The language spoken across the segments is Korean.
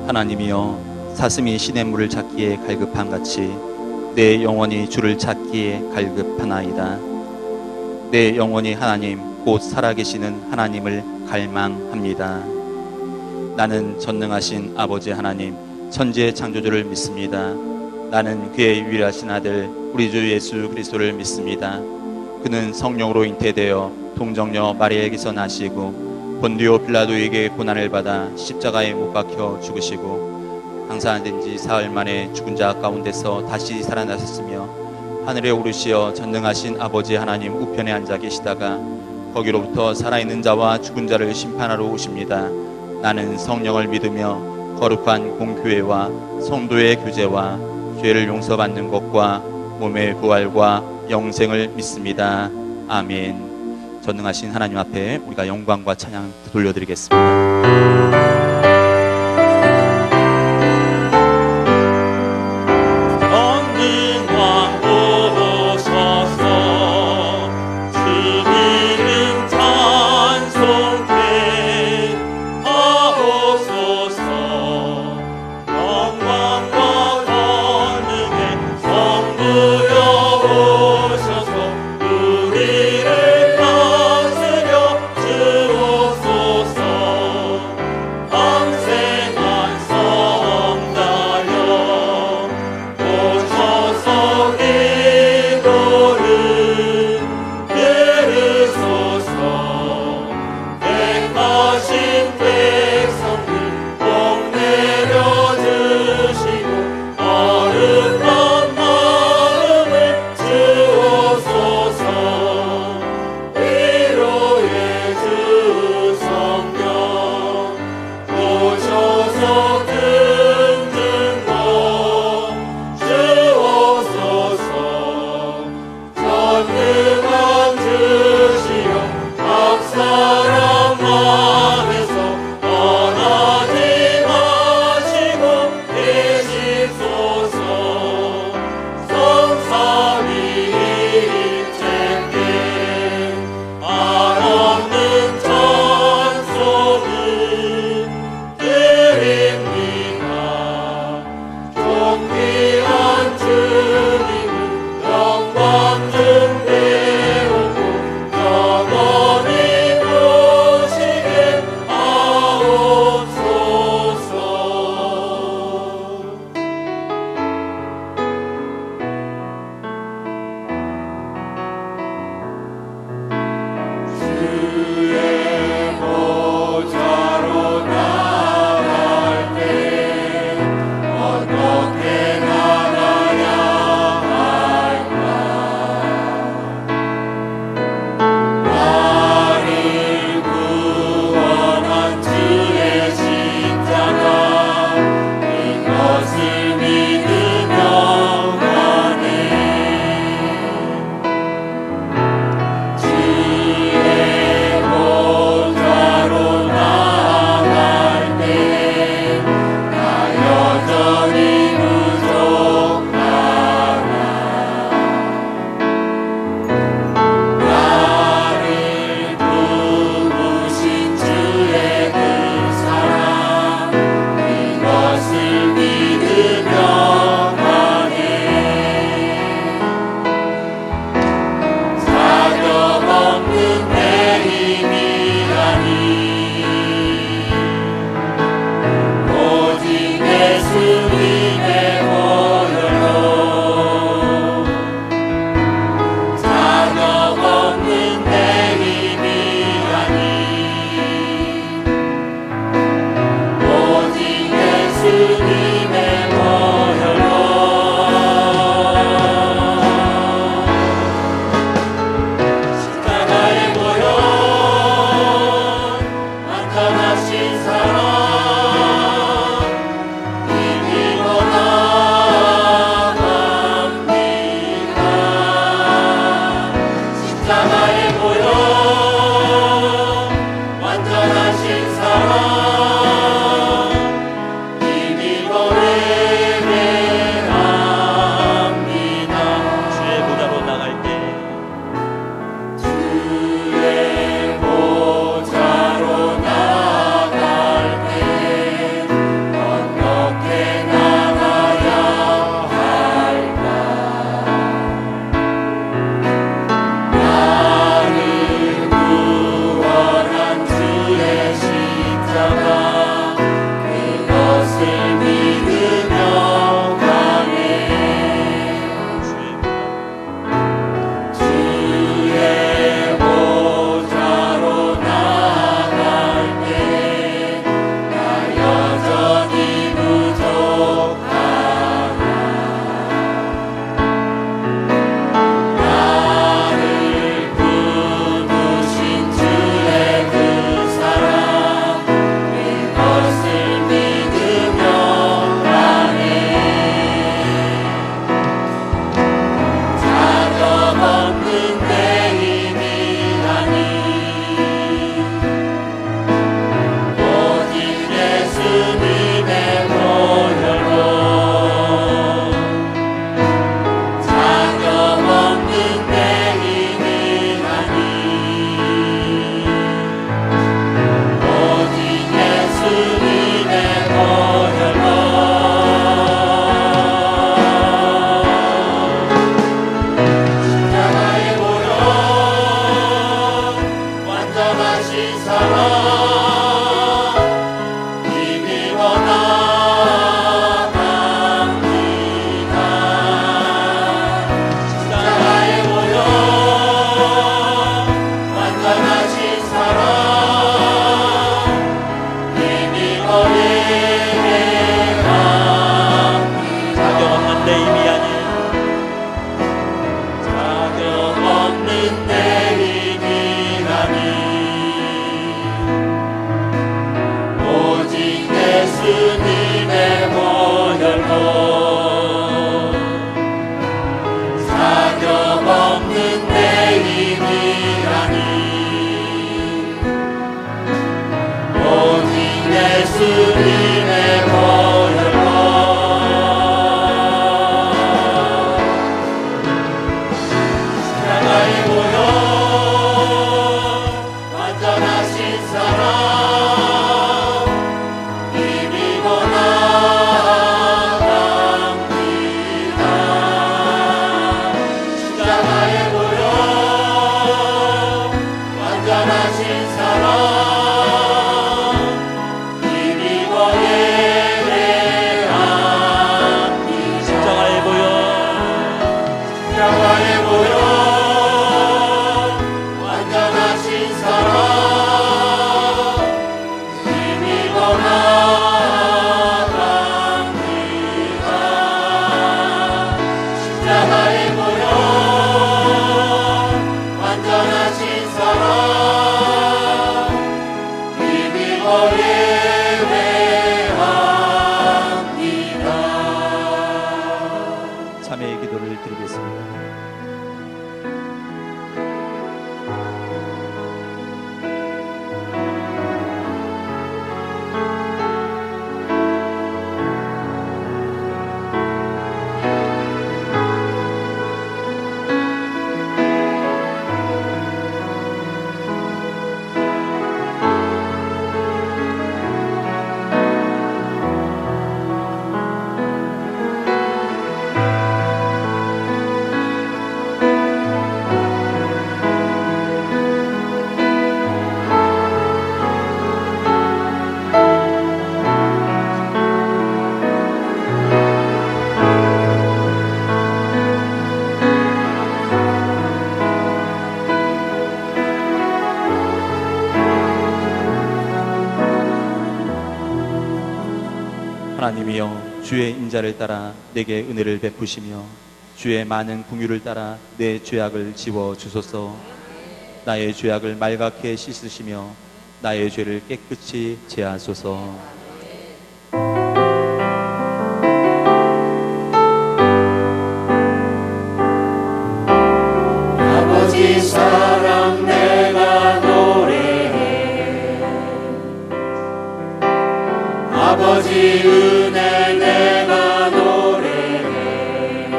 하나님이여, 사슴이 시냇물을 찾기에 갈급함같이 내 영혼이 주를 찾기에 갈급하나이다. 내 영혼이 하나님 곧 살아계시는 하나님을 갈망합니다. 나는 전능하신 아버지 하나님 천지의 창조주를 믿습니다. 나는 그의 유일하신 아들 우리 주 예수 그리스도를 믿습니다. 그는 성령으로 잉태되어 동정녀 마리아에게서 나시고 본디오 빌라도에게 고난을 받아 십자가에 못 박혀 죽으시고 장사된 지 사흘 만에 죽은 자 가운데서 다시 살아나셨으며 하늘에 오르시어 전능하신 아버지 하나님 우편에 앉아 계시다가 거기로부터 살아있는 자와 죽은 자를 심판하러 오십니다. 나는 성령을 믿으며 거룩한 공교회와 성도의 교제와 죄를 용서받는 것과 몸의 부활과 영생을 믿습니다. 아멘. 전능하신 하나님 앞에 우리가 영광과 찬양 돌려드리겠습니다. 우리를 다스려 주옵소서. 참회의 기도를 드리겠습니다. 하나님이여, 주의 인자를 따라 내게 은혜를 베푸시며 주의 많은 긍휼을 따라 내 죄악을 지워 주소서. 나의 죄악을 말갛게 씻으시며 나의 죄를 깨끗이 제하소서. 아버지 사랑 내가 노래해, 아버지 은혜 내가 노래해.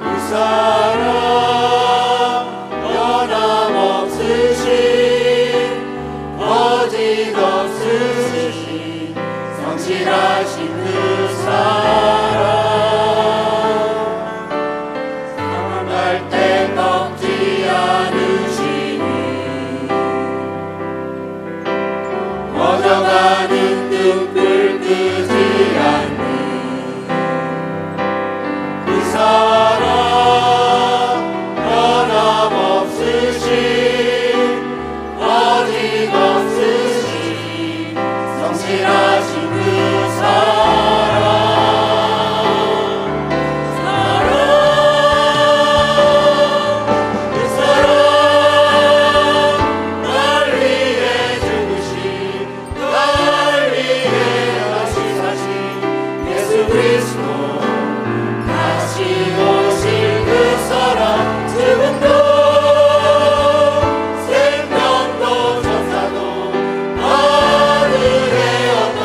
그 사랑 변함없으신, 거짓없으신, 성실하신 그 사랑, 상할 때 꺾지 않으시니, 꺼져가는 등불 끄지 않는 그 사랑, 변함없으신, 거짓없으신, 성실하신 그 사랑, 그 사랑, 날 위해 죽으신, 날 위해 다시 사신 예수 그리스도, 다시 오실 그 사랑, 죽음도 생명도 천사도 하늘의 어떤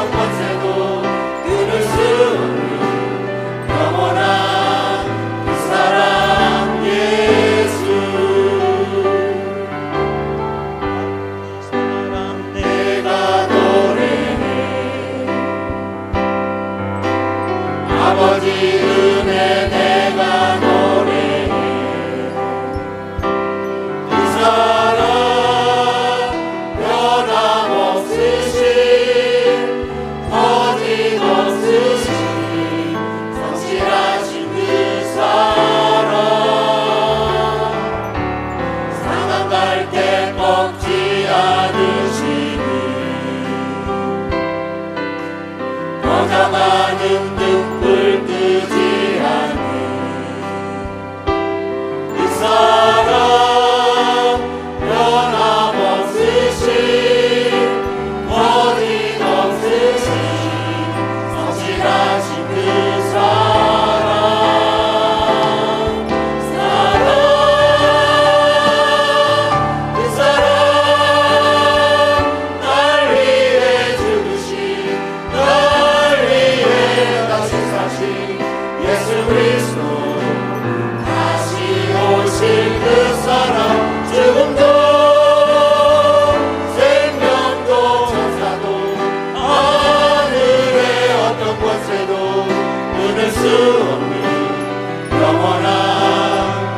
꺼져가는 등불 끄지 않는 그 사랑 변함없으신 어림없으신 성실하신 그 사랑 그 사랑 날 위해 죽으신 날 위해 다시 사신 예수 그리스도 다시 오실 그 사랑 죽음도 생명도 천사도 하늘의 어떤 권세도 끊을 수 없는 영원한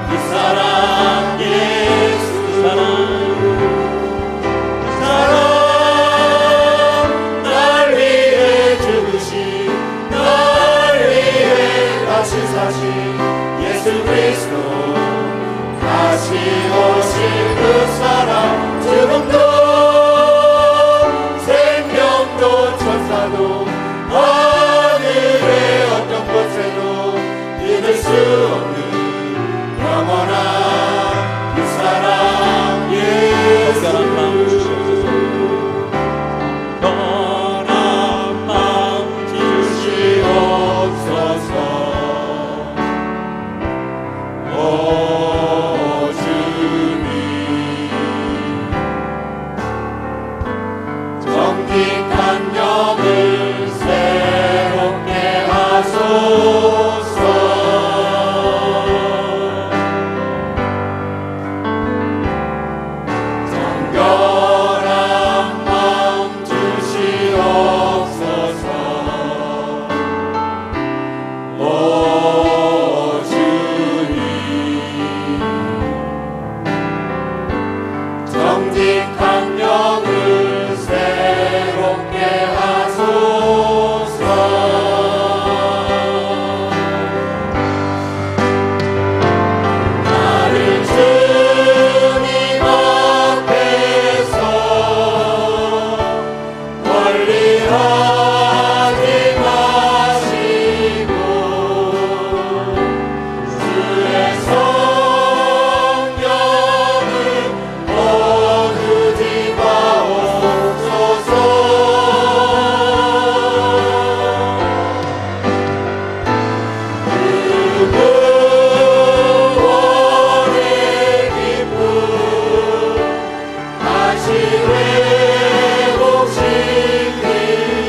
그 사랑 예수 사랑 날 위해 죽으신 날 위해 다시 사신 예수 그리스도 다시 오실 그 사랑 죽음도 생명도 천사도 하늘의 어떤 곳에도 끊을 수 없는 영원한 그 사랑 예수 떠난 마음 주시옵소서 오 주님 정직한 영을 새롭게 하소서 정결한 마음 주시옵소서 오 주님 정직한 영을 새롭게 하소서 나를 주님 앞에서 멀리하지 마시고 주의 성령을 거두지 마옵소서 그 구원의 기쁨 다시 회복시키시고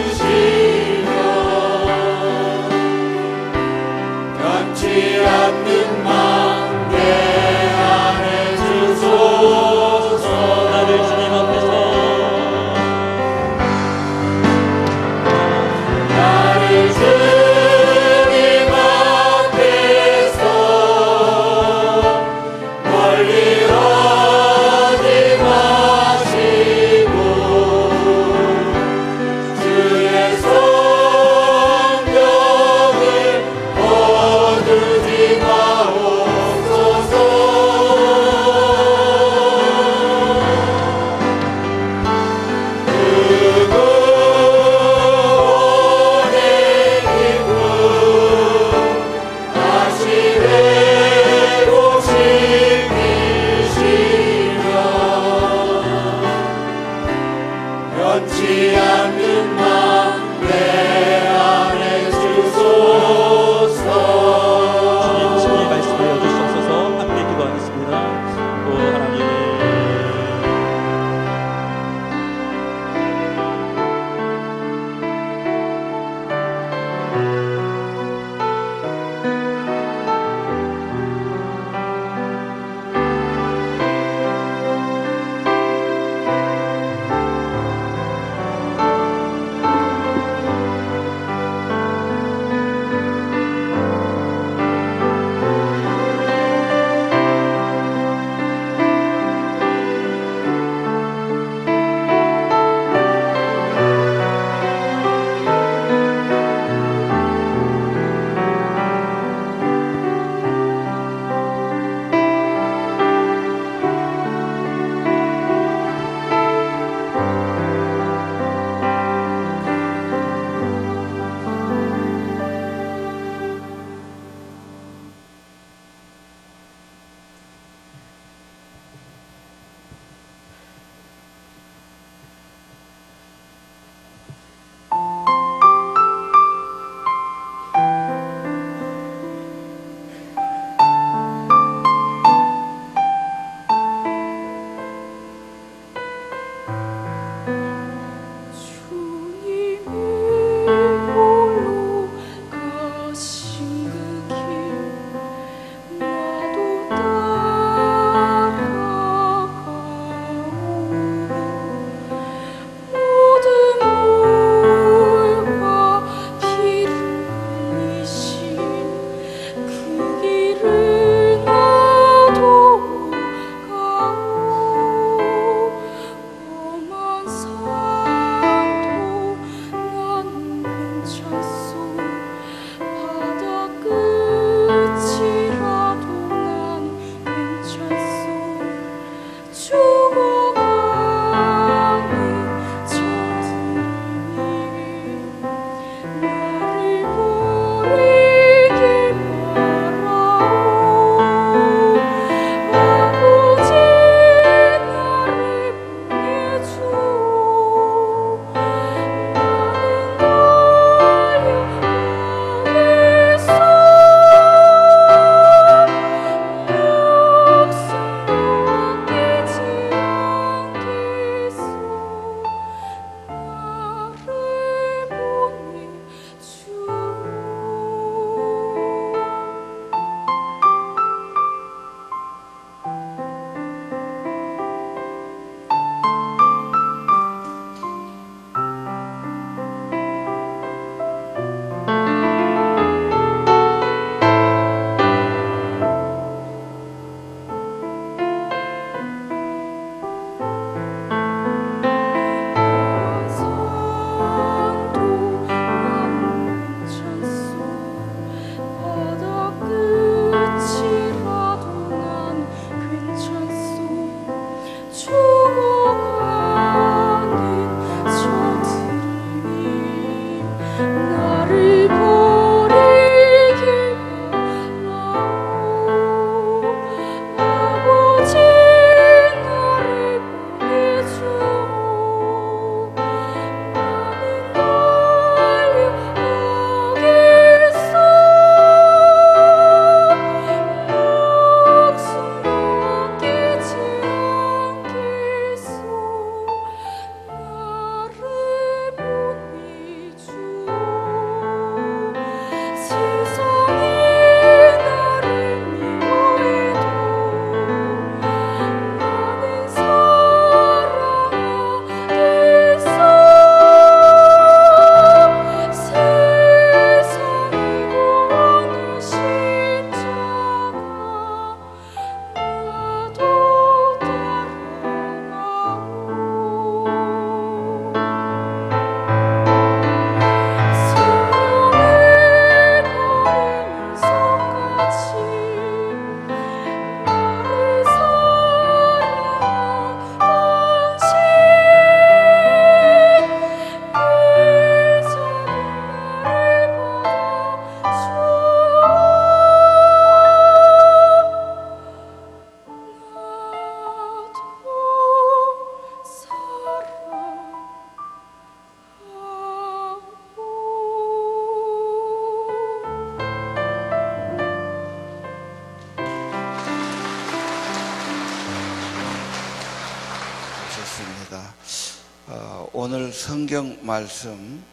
오늘 성경 말씀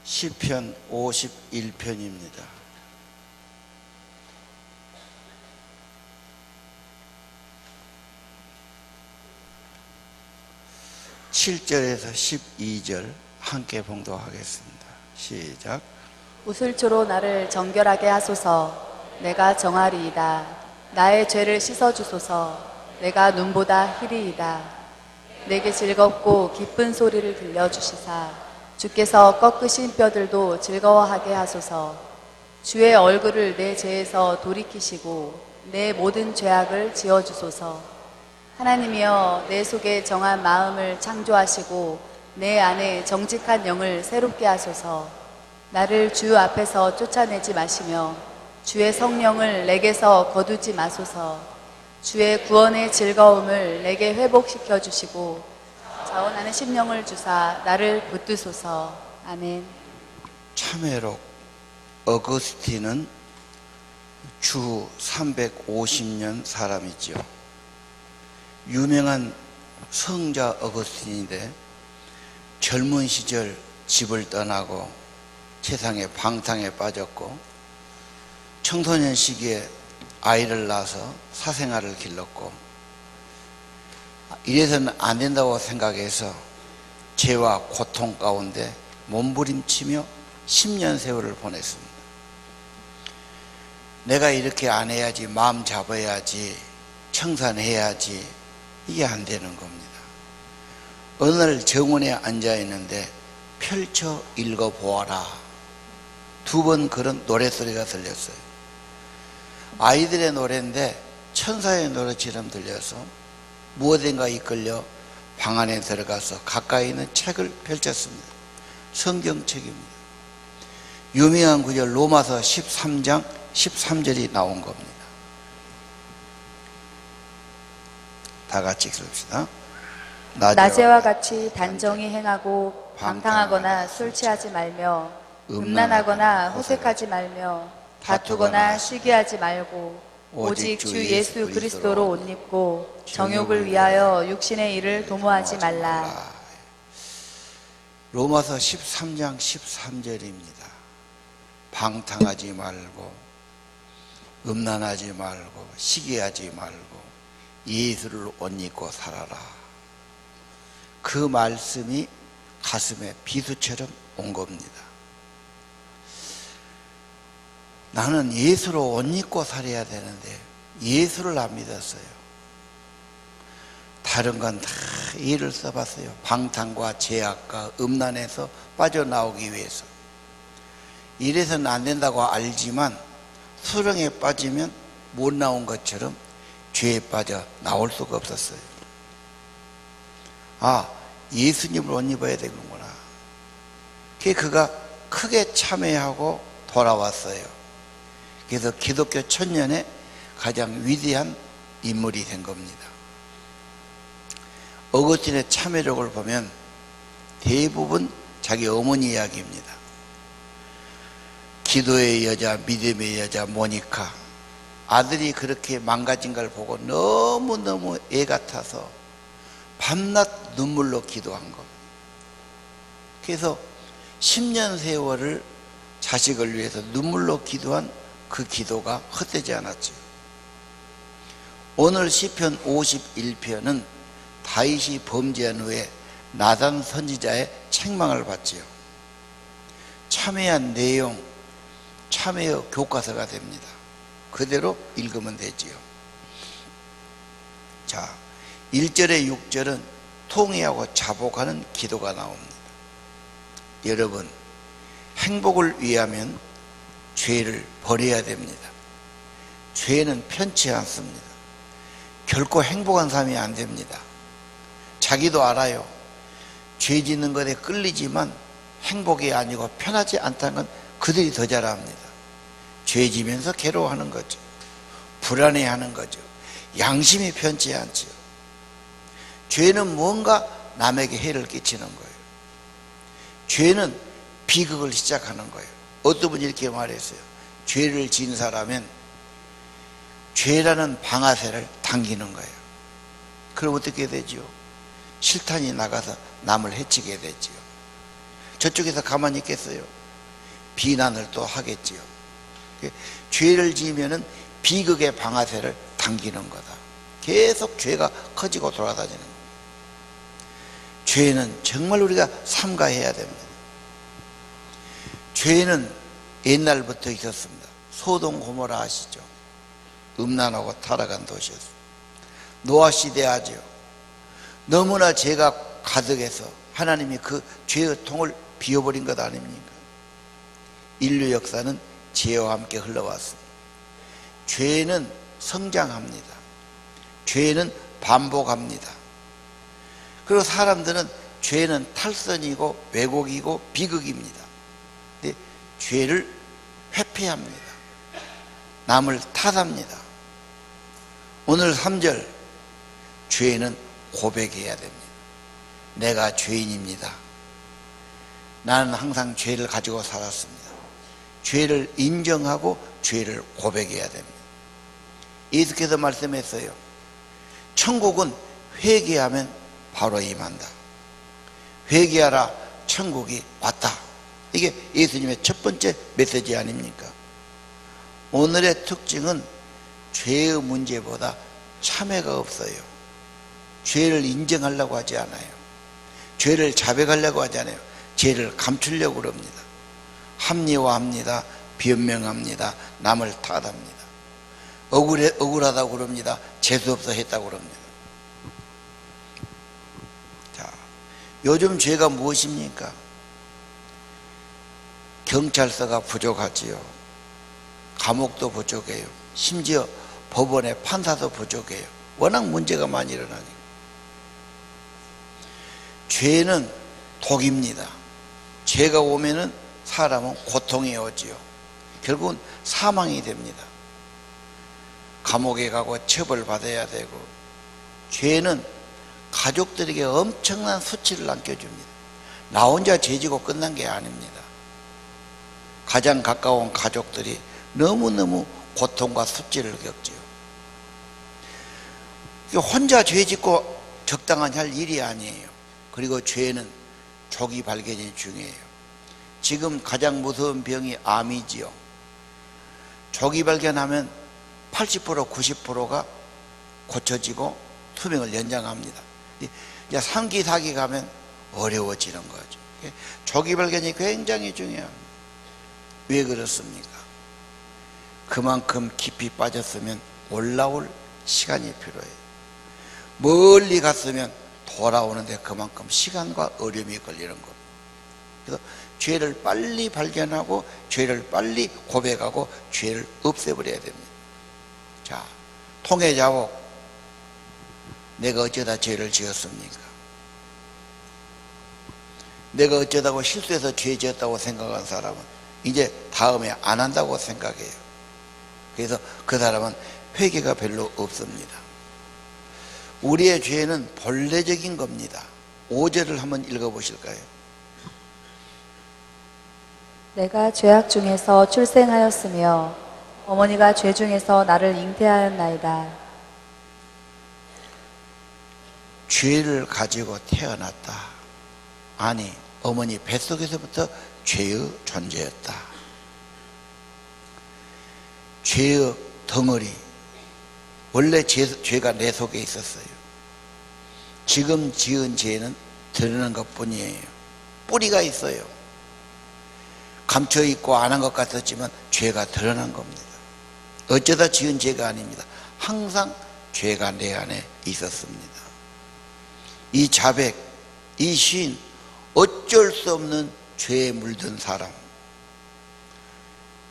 시편 51편입니다. (7절에서) (12절) 함께 봉독하겠습니다. 시작. 우슬초로 나를 정결하게 하소서. 내가 정하리이다. 나의 죄를 씻어주소서. 내가 눈보다 희리이다. 내게 즐겁고 기쁜 소리를 들려주시사 주께서 꺾으신 뼈들도 즐거워하게 하소서. 주의 얼굴을 내 죄에서 돌이키시고 내 모든 죄악을 지어주소서. 하나님이여, 내 속에 정한 마음을 창조하시고 내 안에 정직한 영을 새롭게 하소서. 나를 주 앞에서 쫓아내지 마시며 주의 성령을 내게서 거두지 마소서. 주의 구원의 즐거움을 내게 회복시켜 주시고 자원하는 심령을 주사 나를 붙드소서. 아멘. 참회록 어거스틴은 주 350년 사람이죠. 유명한 성자 어거스틴인데 젊은 시절 집을 떠나고 세상에 방탕에 빠졌고 청소년 시기에 아이를 낳아서 사생활을 길렀고 이래서는 안 된다고 생각해서 죄와 고통 가운데 몸부림치며 10년 세월을 보냈습니다. 내가 이렇게 안 해야지, 마음 잡아야지, 청산해야지, 이게 안 되는 겁니다. 어느 날 정원에 앉아 있는데 펼쳐 읽어보아라. 두 번 그런 노랫소리가 들렸어요. 아이들의 노래인데 천사의 노래처럼 들려서 무엇인가 이끌려 방 안에 들어가서 가까이 있는 책을 펼쳤습니다. 성경책입니다. 유명한 구절 로마서 13장 13절이 나온 겁니다. 다 같이 읽읍시다. 낮에와 같이 단정히 행하고 방탕하거나 술 취하지 말며 음란하거나 호색하지 말며 다투거나 시기하지 말고 오직 주 예수 그리스도로 옷 입고 정욕을 위하여 육신의 일을 도모하지 말라. 로마서 13장 13절입니다. 방탕하지 말고 음란하지 말고 시기하지 말고 예수를 옷 입고 살아라. 그 말씀이 가슴에 비수처럼 온 겁니다. 나는 예수로 옷 입고 살아야 되는데 예수를 안 믿었어요. 다른 건 다 예를 써봤어요. 방탕과 죄악과 음란에서 빠져나오기 위해서. 이래서는 안 된다고 알지만 수렁에 빠지면 못 나온 것처럼 죄에 빠져 나올 수가 없었어요. 아, 예수님을 옷 입어야 되는구나. 그가 크게 참회하고 돌아왔어요. 그래서 기독교 천년에 가장 위대한 인물이 된 겁니다. 어거스틴의 참회록을 보면 대부분 자기 어머니 이야기입니다. 기도의 여자, 믿음의 여자 모니카, 아들이 그렇게 망가진 걸 보고 너무너무 애 같아서 밤낮 눈물로 기도한 겁니다. 그래서 10년 세월을 자식을 위해서 눈물로 기도한 그 기도가 헛되지 않았죠. 오늘 시편 51편은 다윗이 범죄한 후에 나단 선지자의 책망을 받지요. 참회한 내용, 참회의 교과서가 됩니다. 그대로 읽으면 되지요. 자, 1절에 6절은 통회하고 자복하는 기도가 나옵니다. 여러분, 행복을 위하면 죄를 버려야 됩니다. 죄는 편치 않습니다. 결코 행복한 삶이 안 됩니다. 자기도 알아요. 죄 짓는 것에 끌리지만 행복이 아니고 편하지 않다는 건 그들이 더 잘 압니다. 죄 지면서 괴로워하는 거죠. 불안해하는 거죠. 양심이 편치 않죠. 죄는 뭔가 남에게 해를 끼치는 거예요. 죄는 비극을 시작하는 거예요. 어떤 분이 이렇게 말했어요. 죄를 지은 사람은 죄라는 방아쇠를 당기는 거예요. 그럼 어떻게 되죠? 실탄이 나가서 남을 해치게 되지요. 저쪽에서 가만히 있겠어요? 비난을 또 하겠지요. 죄를 지으면은 비극의 방아쇠를 당기는 거다. 계속 죄가 커지고 돌아다니는 거예요. 죄는 정말 우리가 삼가해야 됩니다. 죄는 옛날부터 있었습니다. 소돔 고모라 아시죠? 음란하고 타락한 도시였습니다. 노아 시대 아죠. 너무나 죄가 가득해서 하나님이 그 죄의 통을 비워버린 것 아닙니까? 인류 역사는 죄와 함께 흘러왔습니다. 죄는 성장합니다. 죄는 반복합니다. 그리고 사람들은 죄는 탈선이고 왜곡이고 비극입니다. 근데 죄를 회피합니다. 남을 탓합니다. 오늘 3절, 죄는 고백해야 됩니다. 내가 죄인입니다. 나는 항상 죄를 가지고 살았습니다. 죄를 인정하고 죄를 고백해야 됩니다. 예수께서 말씀했어요. 천국은 회개하면 바로 임한다. 회개하라, 천국이 왔다. 이게 예수님의 첫 번째 메시지 아닙니까? 오늘의 특징은 죄의 문제보다 참회가 없어요. 죄를 인정하려고 하지 않아요. 죄를 자백하려고 하지 않아요. 죄를 감추려고 그럽니다. 합리화합니다. 변명합니다. 남을 탓합니다. 억울하다고 그럽니다. 재수없어 했다고 그럽니다. 자, 요즘 죄가 무엇입니까? 경찰서가 부족하지요. 감옥도 부족해요. 심지어 법원의 판사도 부족해요. 워낙 문제가 많이 일어나니까. 죄는 독입니다. 죄가 오면은 사람은 고통이 오지요. 결국은 사망이 됩니다. 감옥에 가고 처벌받아야 되고, 죄는 가족들에게 엄청난 수치를 안겨줍니다. 나 혼자 죄지고 끝난 게 아닙니다. 가장 가까운 가족들이 너무너무 고통과 수치를 겪지요. 혼자 죄짓고 적당한 할 일이 아니에요. 그리고 죄는 조기 발견이 중요해요. 지금 가장 무서운 병이 암이지요. 조기 발견하면 80% 90%가 고쳐지고 수명을 연장합니다. 이제 3기 4기 가면 어려워지는 거죠. 조기 발견이 굉장히 중요합니다. 왜 그렇습니까? 그만큼 깊이 빠졌으면 올라올 시간이 필요해요. 멀리 갔으면 돌아오는데 그만큼 시간과 어려움이 걸리는 겁니다. 그래서 죄를 빨리 발견하고 죄를 빨리 고백하고 죄를 없애버려야 됩니다. 자, 통해자복. 내가 어쩌다 죄를 지었습니까? 내가 어쩌다고 실수해서 죄 지었다고 생각한 사람은 이제 다음에 안 한다고 생각해요. 그래서 그 사람은 회개가 별로 없습니다. 우리의 죄는 본래적인 겁니다. 5절을 한번 읽어보실까요? 내가 죄악 중에서 출생하였으며 어머니가 죄 중에서 나를 잉태하였나이다. 죄를 가지고 태어났다. 아니, 어머니 뱃속에서부터 죄의 존재였다. 죄의 덩어리, 원래 죄가 내 속에 있었어요. 지금 지은 죄는 드러난 것 뿐이에요. 뿌리가 있어요. 감춰있고 안 한 것 같았지만 죄가 드러난 겁니다. 어쩌다 지은 죄가 아닙니다. 항상 죄가 내 안에 있었습니다. 이 자백, 이 시인, 어쩔 수 없는 죄에 물든 사람,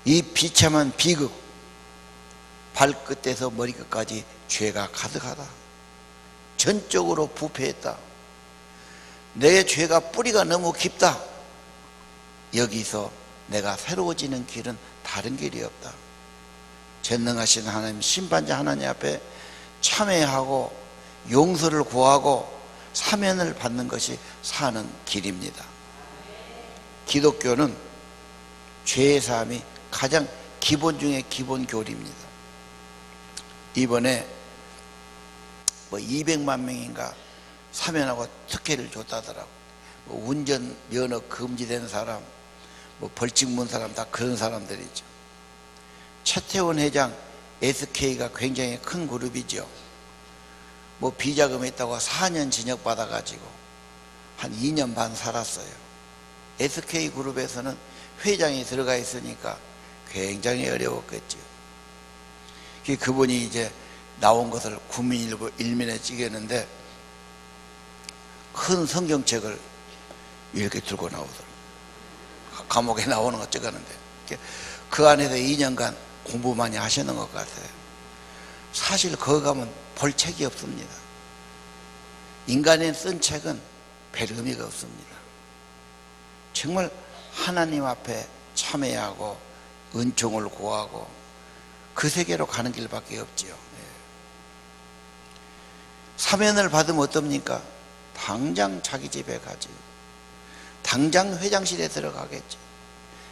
이 비참한 비극, 발끝에서 머리끝까지 죄가 가득하다. 전적으로 부패했다. 내 죄가 뿌리가 너무 깊다. 여기서 내가 새로워지는 길은 다른 길이 없다. 전능하신 하나님, 심판자 하나님 앞에 참회하고 용서를 구하고 사면을 받는 것이 사는 길입니다. 기독교는 죄의 사함이 가장 기본 중에 기본 교리입니다. 이번에 200만 명인가 사면하고 특혜를 줬다더라고. 운전 면허 금지된 사람, 벌칙 문 사람, 다 그런 사람들이죠. 최태원 회장 SK가 굉장히 큰 그룹이죠. 비자금 있다고 4년 징역 받아가지고 한 2년 반 살았어요. SK 그룹에서는 회장이 들어가 있으니까 굉장히 어려웠겠죠. 그분이 이제 나온 것을 국민일보 일면에 찍었는데 큰 성경책을 이렇게 들고 나오더라고요. 감옥에 나오는 거 찍었는데 그 안에서 2년간 공부 많이 하시는 것 같아요. 사실 거기 가면 볼 책이 없습니다. 인간이 쓴 책은 별 의미가 없습니다. 정말 하나님 앞에 참회하고 은총을 구하고 그 세계로 가는 길밖에 없지요. 사면을 받으면 어떻습니까? 당장 자기 집에 가지요. 당장 회장실에 들어가겠죠.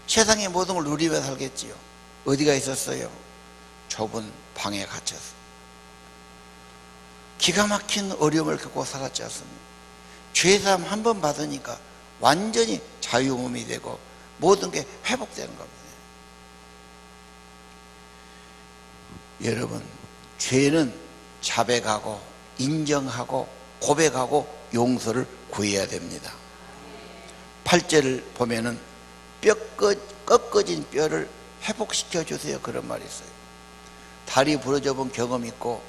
세상의 모든 걸 누리며 살겠지요. 어디가 있었어요? 좁은 방에 갇혀서 기가 막힌 어려움을 겪고 살았지 않습니까? 죄사함 한 번 받으니까 완전히 자유몸이 되고 모든 게 회복되는 겁니다. 여러분, 죄는 자백하고 인정하고 고백하고 용서를 구해야 됩니다. 8절을 보면은 꺾어진 뼈를 회복시켜 주세요, 그런 말이 있어요. 다리 부러져 본 경험 있고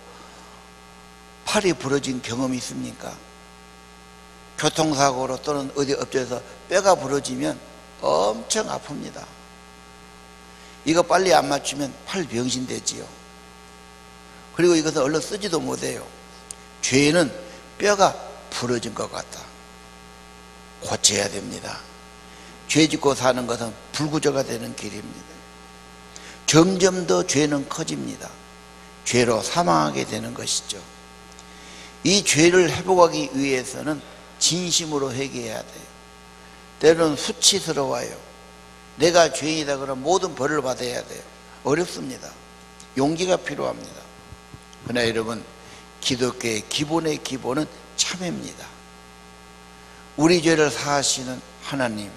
팔이 부러진 경험이 있습니까? 교통사고로 또는 어디 엎져서 뼈가 부러지면 엄청 아픕니다. 이거 빨리 안 맞추면 팔 병신 되지요. 그리고 이것을 얼른 쓰지도 못해요. 죄는 뼈가 부러진 것 같다. 고쳐야 됩니다. 죄 짓고 사는 것은 불구조가 되는 길입니다. 점점 더 죄는 커집니다. 죄로 사망하게 되는 것이죠. 이 죄를 회복하기 위해서는 진심으로 회개해야 돼요. 때로는 수치스러워요. 내가 죄인이다 그러면 모든 벌을 받아야 돼요. 어렵습니다. 용기가 필요합니다. 그러나 여러분, 기독교의 기본의 기본은 참회입니다. 우리 죄를 사하시는 하나님,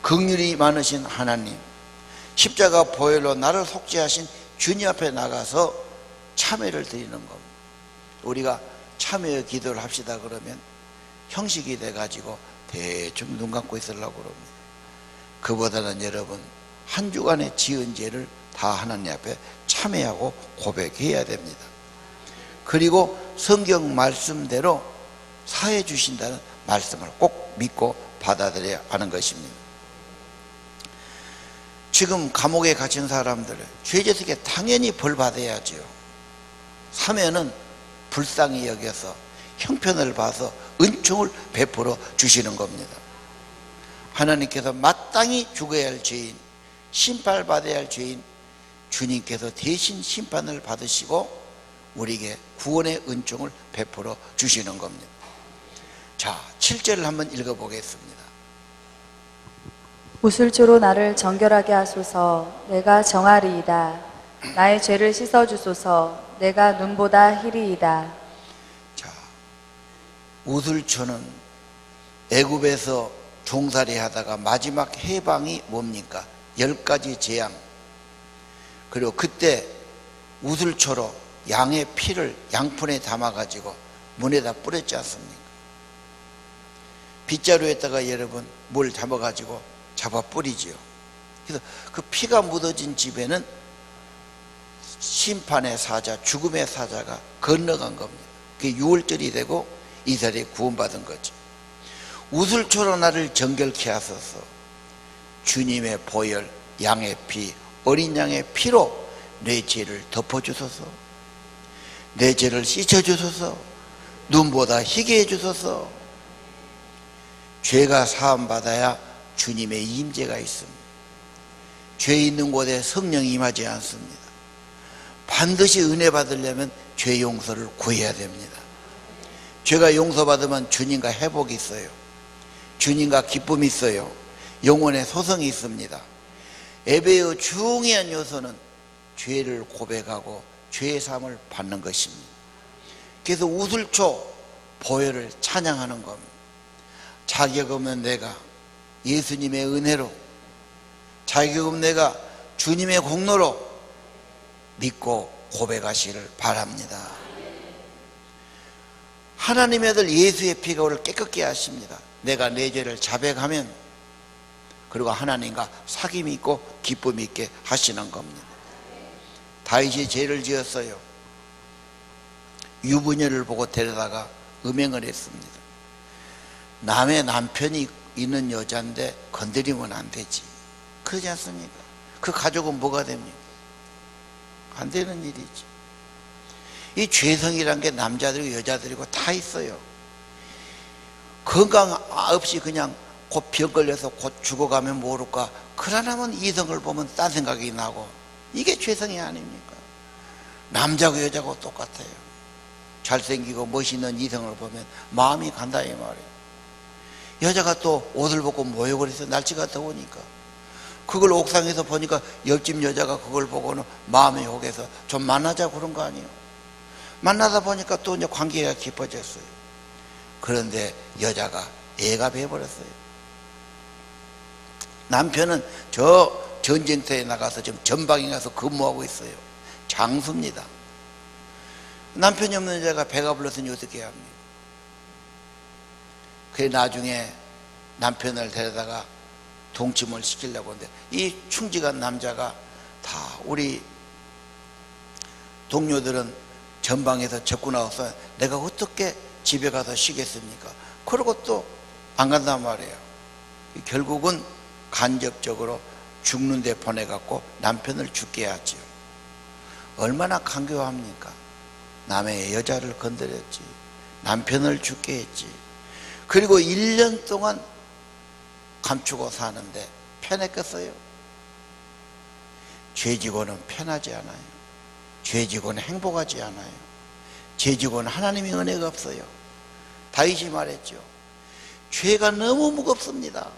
긍휼이 많으신 하나님, 십자가 보혈로 나를 속죄하신 주님 앞에 나가서 참회를 드리는 겁니다. 우리가 참회의 기도를 합시다 그러면 형식이 돼가지고 대충 눈 감고 있으려고 그럽니다. 그보다는 여러분, 한 주간의 지은 죄를 다 하나님 앞에 참회하고 고백해야 됩니다. 그리고 성경 말씀대로 사해 주신다는 말씀을 꼭 믿고 받아들여야 하는 것입니다. 지금 감옥에 갇힌 사람들, 죄짓게 당연히 벌 받아야지요. 사면은 불쌍히 여겨서 형편을 봐서 은총을 베풀어 주시는 겁니다. 하나님께서 마땅히 죽어야 할 죄인, 심판받아야 할 죄인, 주님께서 대신 심판을 받으시고 우리에게 구원의 은총을 베풀어 주시는 겁니다. 자, 7절을 한번 읽어보겠습니다. 우슬초로 나를 정결하게 하소서. 내가 정하리이다. 나의 죄를 씻어주소서. 내가 눈보다 희리이다. 자, 우슬초는 애굽에서 종살이 하다가 마지막 해방이 뭡니까? 10가지 재앙. 그리고 그때 우슬초로 양의 피를 양푼에 담아가지고 문에다 뿌렸지 않습니까? 빗자루에다가 여러분 물 담아가지고 잡아 뿌리지요. 그래서 그 피가 묻어진 집에는 심판의 사자, 죽음의 사자가 건너간 겁니다. 그게 6월절이 되고 이스라엘이 구원받은 거죠. 우슬초로 나를 정결케 하소서. 주님의 보혈, 양의 피, 어린 양의 피로 내 죄를 덮어주소서. 내 죄를 씻어주소서. 눈보다 희게 해주소서. 죄가 사함받아야 주님의 임재가 있습니다. 죄 있는 곳에 성령이 임하지 않습니다. 반드시 은혜 받으려면 죄 용서를 구해야 됩니다. 죄가 용서받으면 주님과 회복이 있어요. 주님과 기쁨이 있어요. 영혼의 소성이 있습니다. 예배의 중요한 요소는 죄를 고백하고 죄의 사함을 받는 것입니다. 그래서 우슬초 보혈을 찬양하는 겁니다. 자격 없는 내가 예수님의 은혜로, 자격 없는 내가 주님의 공로로 믿고 고백하시기를 바랍니다. 하나님의 아들 예수의 피가 우리를 깨끗게 하십니다. 내가 내 죄를 자백하면, 그리고 하나님과 사귐이 있고 기쁨이 있게 하시는 겁니다. 다윗이 죄를 지었어요. 유부녀를 보고 데려다가 음행을 했습니다. 남의 남편이 있는 여자인데 건드리면 안 되지, 그러지 않습니까? 그 가족은 뭐가 됩니까? 안 되는 일이지. 이 죄성이란 게 남자들이고 여자들이고 다 있어요. 건강 없이 그냥 곧 병 걸려서 곧 죽어가면 모를까, 그러나면 이성을 보면 딴 생각이 나고, 이게 죄성이 아닙니까? 남자고 여자고 똑같아요. 잘생기고 멋있는 이성을 보면 마음이 간다 이 말이에요. 여자가 또 옷을 벗고 모욕을 해서 날씨가 더우니까 그걸 옥상에서 보니까 옆집 여자가 그걸 보고는 마음이 혹해서 좀 만나자 그런 거 아니에요. 만나다 보니까 또 이제 관계가 깊어졌어요. 그런데 여자가 애가 돼버렸어요. 남편은 저 전쟁터에 나가서 지금 전방에 가서 근무하고 있어요. 장수입니다. 남편이 없는 여자가 배가 불렀으니 어떻게 해야 합니까? 그래 나중에 남편을 데려다가 동침을 시키려고 하는데, 이 충직한 남자가 다 우리 동료들은 전방에서 적고 나와서 내가 어떻게 집에 가서 쉬겠습니까? 그러고 또 안 간단 말이에요. 결국은 간접적으로 죽는 데 보내갖고 남편을 죽게 하지요. 얼마나 강교합니까? 남의 여자를 건드렸지, 남편을 죽게 했지. 그리고 1년 동안 감추고 사는데 편했겠어요? 죄지고는 편하지 않아요. 죄지고는 행복하지 않아요. 죄지고는 하나님의 은혜가 없어요. 다윗이 말했죠. 죄가 너무 무겁습니다.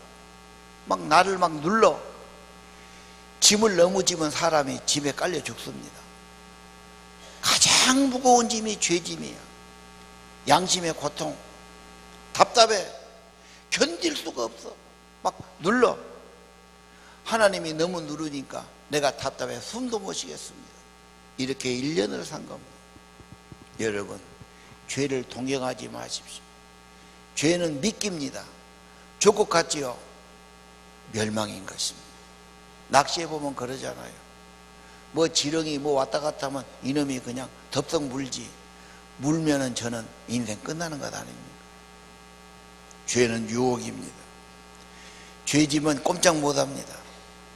막 나를 막 눌러. 짐을 너무 지면 사람이 짐에 깔려 죽습니다. 가장 무거운 짐이 죄짐이야. 양심의 고통, 답답해. 견딜 수가 없어. 막 눌러. 하나님이 너무 누르니까 내가 답답해 숨도 못 쉬겠습니다. 이렇게 1년을 산 겁니다. 여러분, 죄를 동경하지 마십시오. 죄는 미끼입니다. 조국 같지요? 멸망인 것입니다. 낚시해 보면 그러잖아요. 뭐 지렁이 뭐 왔다 갔다 하면 이놈이 그냥 덥석 물지, 물면은 저는 인생 끝나는 것 아닙니까? 죄는 유혹입니다. 죄짐은 꼼짝 못합니다.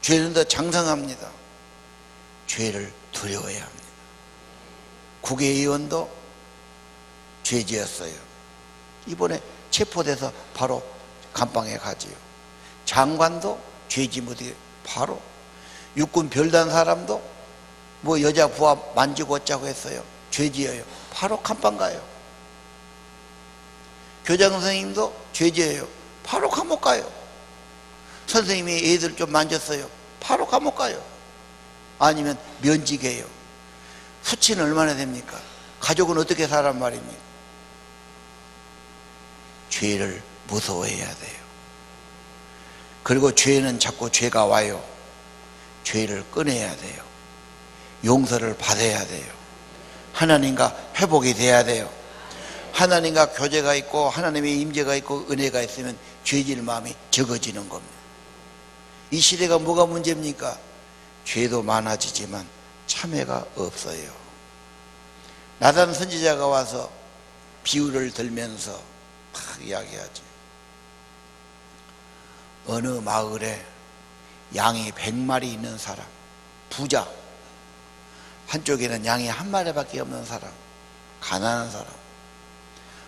죄는 더 장성합니다. 죄를 두려워해야 합니다. 국회의원도 죄지었어요. 이번에 체포돼서 바로 감방에 가지요. 장관도 죄짐 어떻게 바로. 육군 별단 사람도 뭐 여자 부하 만지고 어쩌고 했어요. 죄지어요. 바로 감방 가요. 교장 선생님도 죄지어요. 바로 감옥 가요. 선생님이 애들 좀 만졌어요. 바로 감옥 가요. 아니면 면직해요. 수치는 얼마나 됩니까? 가족은 어떻게 살란 말입니까? 죄를 무서워해야 돼요. 그리고 죄는 자꾸 죄가 와요. 죄를 끊어야 돼요. 용서를 받아야 돼요. 하나님과 회복이 돼야 돼요. 하나님과 교제가 있고 하나님의 임재가 있고 은혜가 있으면 죄질 마음이 적어지는 겁니다. 이 시대가 뭐가 문제입니까? 죄도 많아지지만 참회가 없어요. 나단 선지자가 와서 비유를 들면서 막 이야기하지. 어느 마을에 양이 100마리 있는 사람, 부자. 한쪽에는 양이 한 마리밖에 없는 사람, 가난한 사람.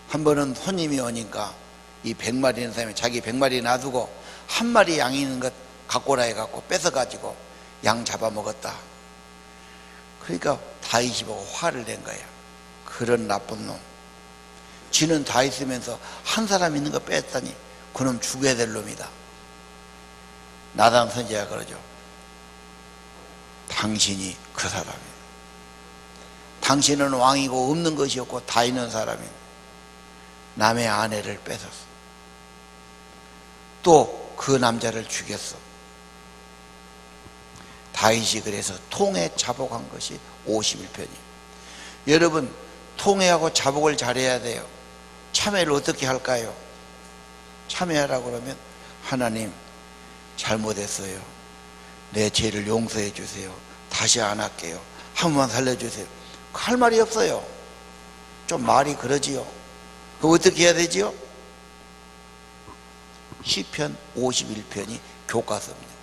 한 번은 손님이 오니까 이 100마리 있는 사람이 자기 100마리 놔두고 한 마리 양이 있는 것 갖고 오라 해갖고 뺏어가지고 양 잡아먹었다. 그러니까 다윗이 보고 화를 낸 거야. 그런 나쁜 놈. 지는 다 있으면서 한 사람 있는 거 뺐다니 그놈 죽여야 될 놈이다. 나단 선지자가 그러죠. 당신이 그 사람이다. 당신은 왕이고 없는 것이 없고 다 있는 사람이다. 남의 아내를 뺏었어. 또 그 남자를 죽였어. 다윗이 그래서 통해 자복한 것이 51편이에요. 여러분, 통해하고 자복을 잘해야 돼요. 참회를 어떻게 할까요? 참회하라고 그러면 하나님 잘못했어요. 내 죄를 용서해 주세요. 다시 안 할게요. 한 번만 살려주세요. 할 말이 없어요. 좀 말이 그러지요. 그럼 어떻게 해야 되지요? 시편 51편이 교과서입니다.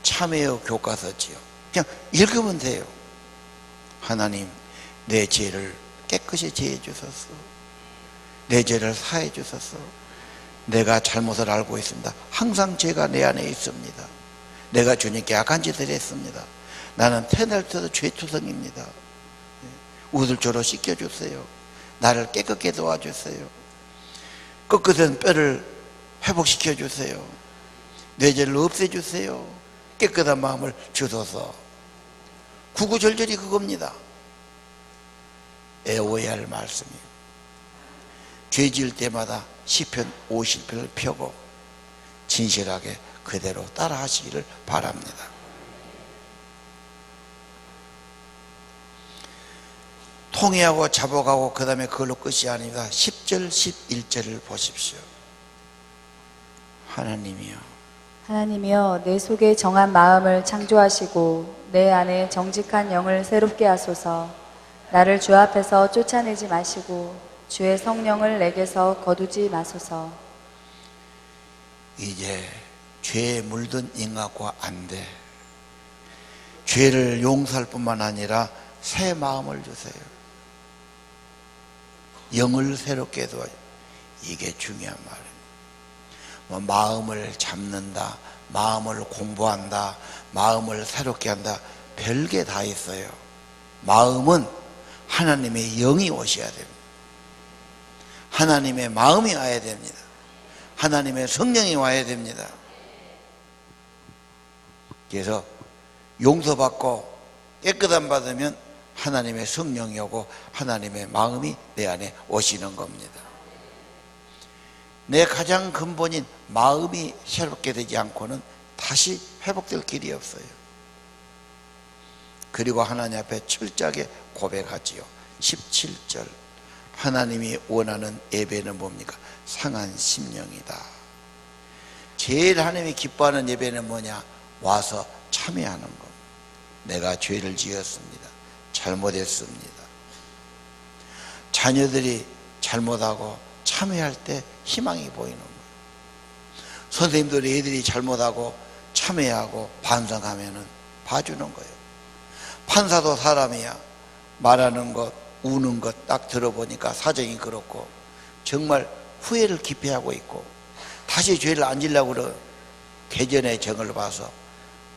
참회의 교과서지요. 그냥 읽으면 돼요. 하나님, 내 죄를 깨끗이 제해 주소서. 내 죄를 사해 주소서. 내가 잘못을 알고 있습니다. 항상 죄가 내 안에 있습니다. 내가 주님께 악한 짓을 했습니다. 나는 태어날 때도 죄투성입니다. 우들조로 씻겨주세요. 나를 깨끗게 도와주세요. 꺾어진 뼈를 회복시켜주세요. 내 죄를 없애주세요. 깨끗한 마음을 주소서. 구구절절이 그겁니다. 애워야 할 말씀이에요. 죄 지을 때마다 시편 50편을 펴고 진실하게 그대로 따라 하시기를 바랍니다. 통회하고 자복하고 그 다음에 그걸로 끝이 아닙니다. 10절 11절을 보십시오. 하나님이여 내 속에 정한 마음을 창조하시고 내 안에 정직한 영을 새롭게 하소서. 나를 주 앞에서 쫓아내지 마시고 주의 성령을 내게서 거두지 마소서. 이제 죄에 물든 인간과 안 돼. 죄를 용서할 뿐만 아니라 새 마음을 주세요. 영을 새롭게 해도 이게 중요한 말이에요. 뭐 마음을 잡는다, 마음을 공부한다, 마음을 새롭게 한다, 별게 다 있어요. 마음은 하나님의 영이 오셔야 됩니다. 하나님의 마음이 와야 됩니다. 하나님의 성령이 와야 됩니다. 그래서 용서받고 깨끗함 받으면 하나님의 성령이 오고 하나님의 마음이 내 안에 오시는 겁니다. 내 가장 근본인 마음이 새롭게 되지 않고는 다시 회복될 길이 없어요. 그리고 하나님 앞에 철저하게 고백하지요. 17절 하나님이 원하는 예배는 뭡니까? 상한 심령이다. 제일 하나님이 기뻐하는 예배는 뭐냐? 와서 참여하는 것. 내가 죄를 지었습니다. 잘못했습니다. 자녀들이 잘못하고 참여할 때 희망이 보이는 거예요. 선생님들이 애들이 잘못하고 참여하고 반성하면은 봐주는 거예요. 판사도 사람이야. 말하는 것, 우는 것 딱 들어보니까 사정이 그렇고 정말 후회를 깊이 하고 있고 다시 죄를 안 지려고 그러 개전의 정을 봐서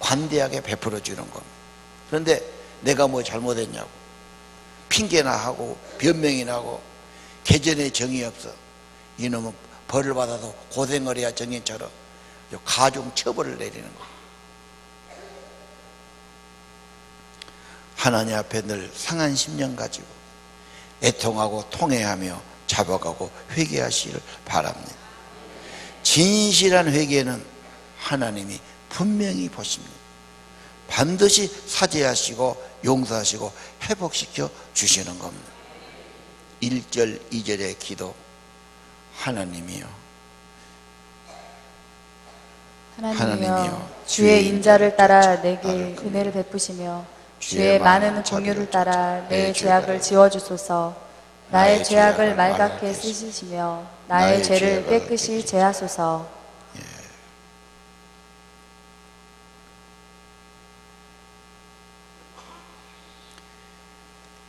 관대하게 베풀어 주는 겁니다. 그런데 내가 뭐 잘못했냐고 핑계나 하고 변명이나 하고 개전의 정이 없어. 이놈은 벌을 받아도 고생을 해야 정인처럼 가중 처벌을 내리는 거예요. 하나님 앞에 늘 상한 심령 가지고 애통하고 통회하며 잡아가고 회개하시기를 바랍니다. 진실한 회개는 하나님이 분명히 보십니다. 반드시 사죄하시고 용서하시고 회복시켜 주시는 겁니다. 1절 2절의 기도. 하나님이요 주의 인자를 따라 내게 은혜를 베푸시며 주의 많은 공유를 따라 내 죄악을 지워주소서. 나의 죄악을 말갛게 씻으시며 나의 죄를 깨끗이 제하소서.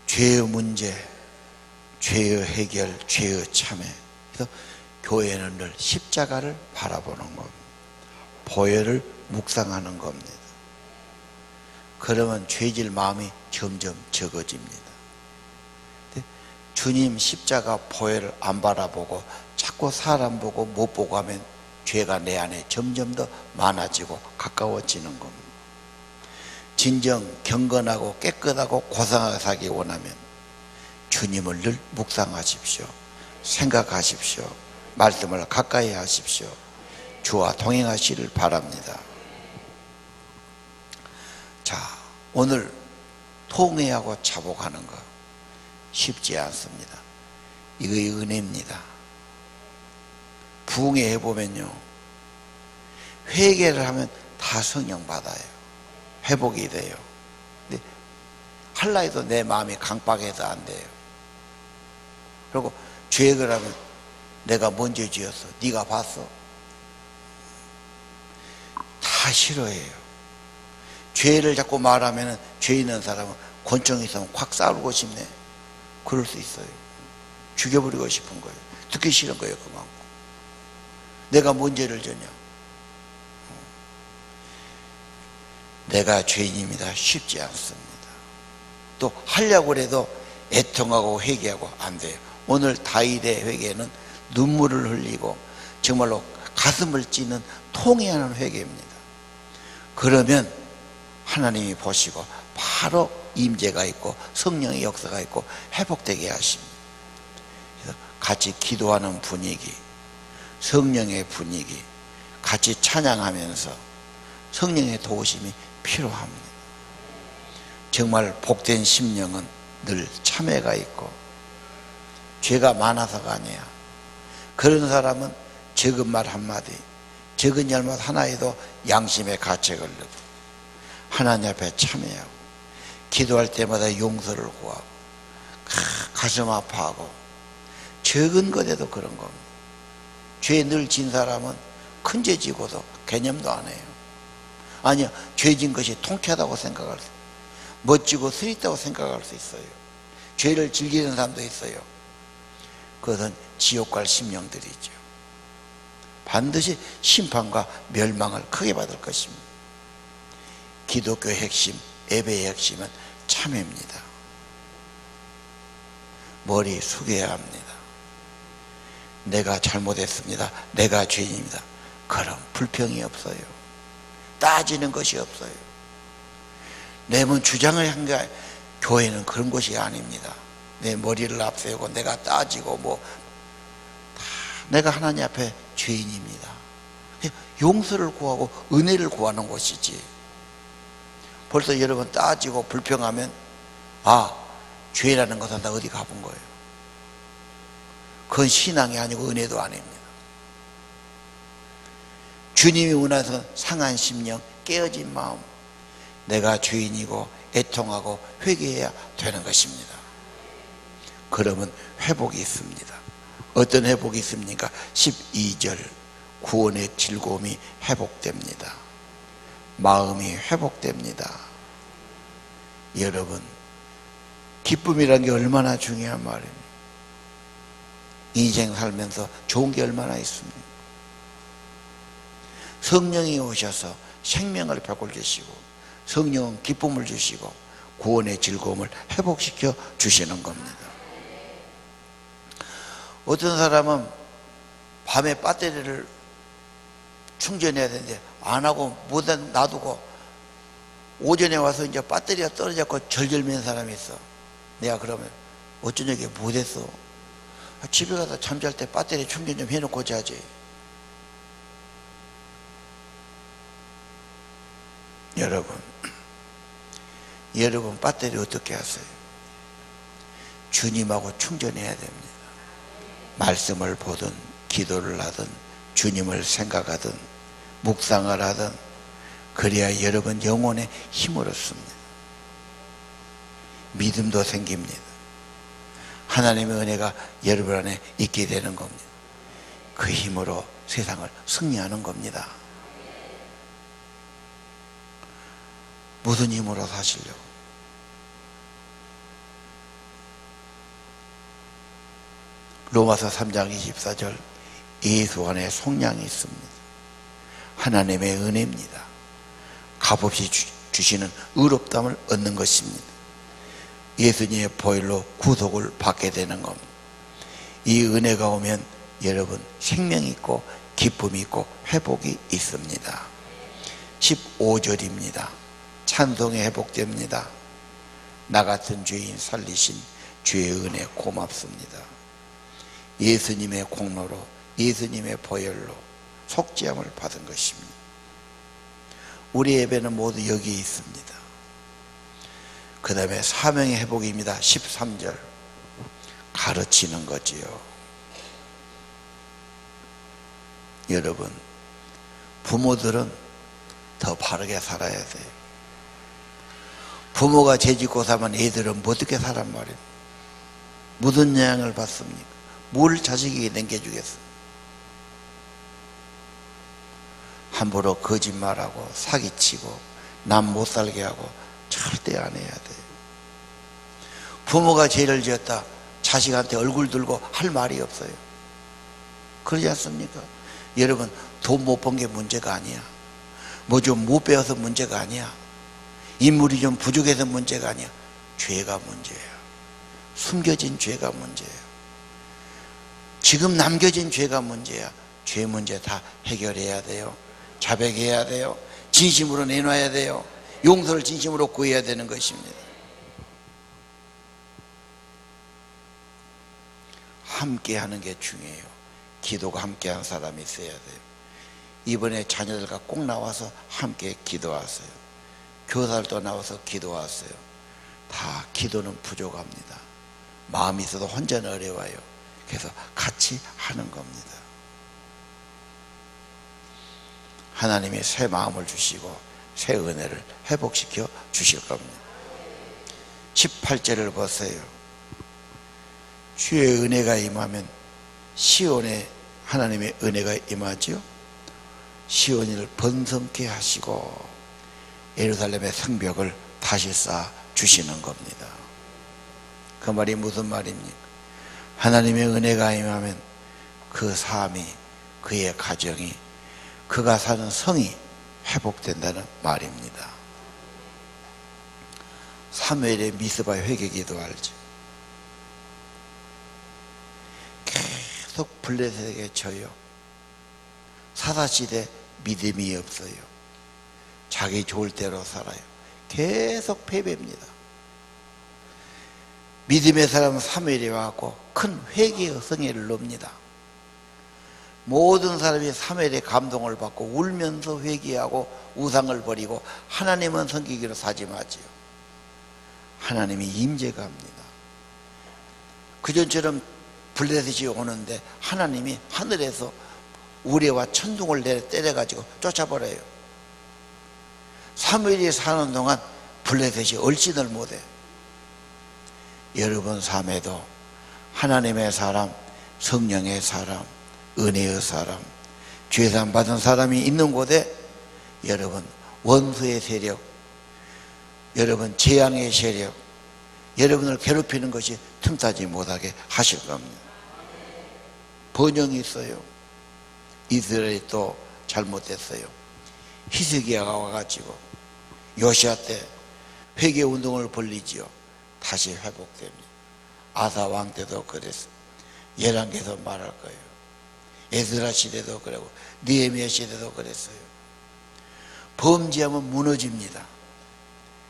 죄의 문제, 죄의 해결, 죄의 참회. 그래서 교회는 늘 십자가를 바라보는 겁니다. 보혈을 묵상하는 겁니다. 그러면 죄질 마음이 점점 적어집니다. 주님 십자가 보혈을 안 바라보고 자꾸 사람 보고 못 보고 하면 죄가 내 안에 점점 더 많아지고 가까워지는 겁니다. 진정 경건하고 깨끗하고 고상하게 살기 원하면 주님을 늘 묵상하십시오. 생각하십시오. 말씀을 가까이 하십시오. 주와 동행하시를 바랍니다. 자, 오늘 통회하고 자복하는 거 쉽지 않습니다. 이거의 은혜입니다. 부흥회 해보면요, 회개를 하면 다 성령 받아요. 회복이 돼요. 근데 할라 해도 내 마음이 강박해서 안 돼요. 그리고 죄를 하면 내가 먼저 지었어. 네가 봤어. 다 싫어해요. 죄를 자꾸 말하면 죄 있는 사람은 권총이 있으면 확 싸우고 싶네. 그럴 수 있어요. 죽여버리고 싶은 거예요. 듣기 싫은 거예요. 그만큼. 내가 뭔 죄를 졌냐. 내가 죄인입니다. 쉽지 않습니다. 또 하려고 해도 애통하고 회개하고 안 돼요. 오늘 다윗의 회개는 눈물을 흘리고 정말로 가슴을 찢는 통회하는 회개입니다. 그러면 하나님이 보시고 바로 임재가 있고 성령의 역사가 있고 회복되게 하십니다. 그래서 같이 기도하는 분위기, 성령의 분위기, 같이 찬양하면서 성령의 도우심이 필요합니다. 정말 복된 심령은 늘 참회가 있고 죄가 많아서가 아니야. 그런 사람은 적은 말 한마디, 적은 잘못 하나에도 양심의 가책을 넣고 하나님 앞에 참회하고 기도할 때마다 용서를 구하고 가슴 아파하고 적은 것에도 그런 겁니다. 죄 늘 진 사람은 큰 죄 지고도 개념도 안 해요. 아니요, 죄진 것이 통쾌하다고 생각할 수, 멋지고 스윗하다고 생각할 수 있어요. 죄를 즐기는 사람도 있어요. 그것은 지옥 갈 심령들이죠. 반드시 심판과 멸망을 크게 받을 것입니다. 기독교의 핵심, 예배의 핵심은 참회입니다. 머리 숙여야 합니다. 내가 잘못했습니다. 내가 죄인입니다. 그럼 불평이 없어요. 따지는 것이 없어요. 내 뭐 주장을 한 게, 교회는 그런 곳이 아닙니다. 내 머리를 앞세우고 내가 따지고 뭐 다 내가 하나님 앞에 죄인입니다. 용서를 구하고 은혜를 구하는 곳이지. 벌써 여러분 따지고 불평하면 죄라는 것은 다 어디 가본 거예요. 그건 신앙이 아니고 은혜도 아닙니다. 주님이 원하는 상한 심령, 깨어진 마음, 내가 죄인이고 애통하고 회개해야 되는 것입니다. 그러면 회복이 있습니다. 어떤 회복이 있습니까? 12절 구원의 즐거움이 회복됩니다. 마음이 회복됩니다. 여러분, 기쁨이라는 게 얼마나 중요한 말입니다. 인생 살면서 좋은 게 얼마나 있습니까? 성령이 오셔서 생명을 베풀주시고 성령은 기쁨을 주시고 구원의 즐거움을 회복시켜 주시는 겁니다. 어떤 사람은 밤에 배터리를 충전해야 되는데 안 하고 못 놔두고 오전에 와서 이제 배터리가 떨어졌고 절절맨 사람이 있어. 내가 그러면 어쩌냐게 못했어. 집에 가서 잠잘 때 배터리 충전 좀 해놓고 자지. 여러분 배터리 어떻게 하세요? 주님하고 충전해야 됩니다. 말씀을 보든 기도를 하든 주님을 생각하든 묵상을 하든 그래야 여러분 영혼에 힘을 얻습니다. 믿음도 생깁니다. 하나님의 은혜가 여러분 안에 있게 되는 겁니다. 그 힘으로 세상을 승리하는 겁니다. 무슨 힘으로 사시려고? 로마서 3장 24절 예수 안에 속량이 있습니다. 하나님의 은혜입니다. 값없이 주시는 의롭다함을 얻는 것입니다. 예수님의 보혈로 구속을 받게 되는 겁니다. 이 은혜가 오면 여러분 생명이 있고 기쁨이 있고 회복이 있습니다. 15절입니다. 찬송이 회복됩니다. 나 같은 죄인 살리신 주의 은혜 고맙습니다. 예수님의 공로로 예수님의 보혈로 속죄함을 받은 것입니다. 우리 예배는 모두 여기에 있습니다. 그 다음에 사명의 회복입니다. 13절 가르치는 거지요. 여러분 부모들은 더 바르게 살아야 돼요. 부모가 죄짓고 살면 애들은 어떻게 살란 말이에요. 무슨 영향을 받습니까? 뭘 자식에게 남겨주겠어요? 함부로 거짓말하고 사기치고 남 못 살게 하고 절대 안 해야 돼요. 부모가 죄를 지었다 자식한테 얼굴 들고 할 말이 없어요. 그러지 않습니까? 여러분 돈 못 번 게 문제가 아니야. 뭐 좀 못 배워서 문제가 아니야. 인물이 좀 부족해서 문제가 아니야. 죄가 문제예요. 숨겨진 죄가 문제예요. 지금 남겨진 죄가 문제야. 죄 문제 다 해결해야 돼요. 자백해야 돼요. 진심으로 내놔야 돼요. 용서를 진심으로 구해야 되는 것입니다. 함께 하는 게 중요해요. 기도가 함께 한 사람이 있어야 돼요. 이번에 자녀들과 꼭 나와서 함께 기도하세요. 교사들도 나와서 기도하세요. 다 기도는 부족합니다. 마음이 있어도 혼자는 어려워요. 그래서 같이 하는 겁니다. 하나님이 새 마음을 주시고 새 은혜를 회복시켜 주실 겁니다. 18절을 보세요. 주의 은혜가 임하면 시온에 하나님의 은혜가 임하죠. 시온을 번성케 하시고 예루살렘의 성벽을 다시 쌓아 주시는 겁니다. 그 말이 무슨 말입니까? 하나님의 은혜가 임하면 그 삶이, 그의 가정이, 그가 사는 성이 회복된다는 말입니다. 사무엘의 미스바 회개기도 알죠. 계속 블레셋에게 져요. 사사시대 믿음이 없어요. 자기 좋을 대로 살아요. 계속 패배입니다. 믿음의 사람은 사무엘이 와갖고 큰 회개의 성회를 넣습니다. 모든 사람이 사무엘의 감동을 받고 울면서 회개하고 우상을 버리고 하나님은 섬기기로 사짐하지요. 하나님이 임재가 합니다. 그전처럼 블레셋이 오는데 하나님이 하늘에서 우레와 천둥을 때려가지고 쫓아버려요. 사무엘이 사는 동안 블레셋이 얼씬을 못해요. 여러분 삶에도 하나님의 사람, 성령의 사람, 은혜의 사람, 죄산 받은 사람이 있는 곳에 여러분 원수의 세력, 여러분 재앙의 세력, 여러분을 괴롭히는 것이 틈타지 못하게 하실 겁니다. 번영이 있어요. 이스라엘이 또 잘못됐어요. 히스기야가 와가지고 요시아 때 회개운동을 벌리지요. 다시 회복됩니다. 아사 왕 때도 그랬어요. 열왕기에서 말할 거예요. 에스라 시대도 그러고 느헤미야 시대도 그랬어요. 범죄하면 무너집니다.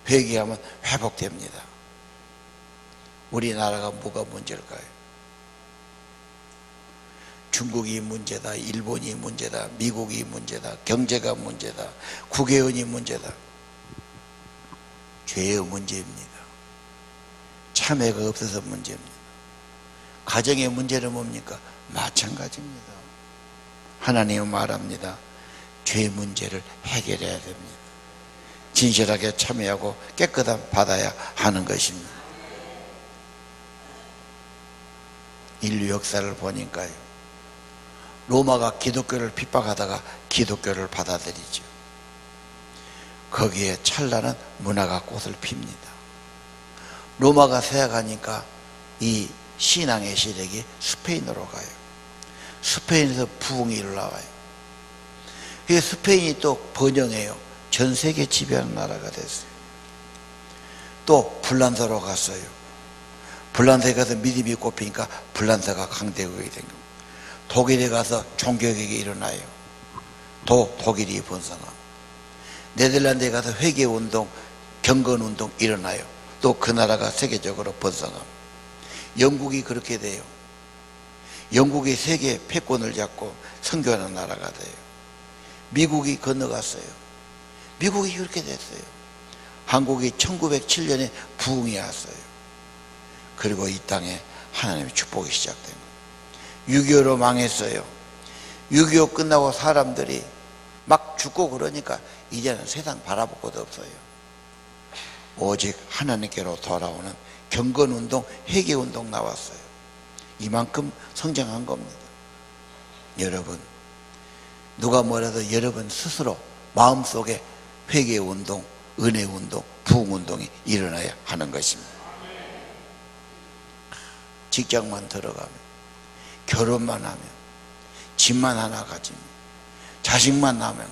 회개하면 회복됩니다. 우리나라가 뭐가 문제일까요? 중국이 문제다, 일본이 문제다, 미국이 문제다, 경제가 문제다, 국회의원이 문제다. 죄의 문제입니다. 참회가 없어서 문제입니다. 가정의 문제는 뭡니까? 마찬가지입니다. 하나님은 말합니다. 죄 문제를 해결해야 됩니다. 진실하게 참여하고 깨끗함 받아야 하는 것입니다. 인류 역사를 보니까요, 로마가 기독교를 핍박하다가 기독교를 받아들이죠. 거기에 찬란한 문화가 꽃을 핍니다. 로마가 쇠약하니까 이 신앙의 시력이 스페인으로 가요. 스페인에서 부흥이 일어나와요. 그게 스페인이 또 번영해요. 전 세계 지배하는 나라가 됐어요. 또 불란서로 갔어요. 불란서에 가서 믿음이 꼽히니까 불란서가 강대국이 된 겁니다. 독일에 가서 종교개혁이 일어나요. 독일이 번성하고, 네덜란드에 가서 회개운동, 경건운동 일어나요. 또 그 나라가 세계적으로 번성합니다. 영국이 그렇게 돼요. 영국이 세계 패권을 잡고 선교하는 나라가 돼요. 미국이 건너갔어요. 미국이 그렇게 됐어요. 한국이 1907년에 부흥이 왔어요. 그리고 이 땅에 하나님의 축복이 시작된 거예요. 6.25로 망했어요. 6.25 끝나고 사람들이 막 죽고 그러니까 이제는 세상 바라볼 것도 없어요. 오직 하나님께로 돌아오는 경건운동, 회개운동 나왔어요. 이만큼 성장한 겁니다. 여러분, 누가 뭐라도 여러분 스스로 마음속에 회개운동, 은혜운동, 부흥운동이 일어나야 하는 것입니다. 직장만 들어가면, 결혼만 하면, 집만 하나 가지면, 자식만 낳으면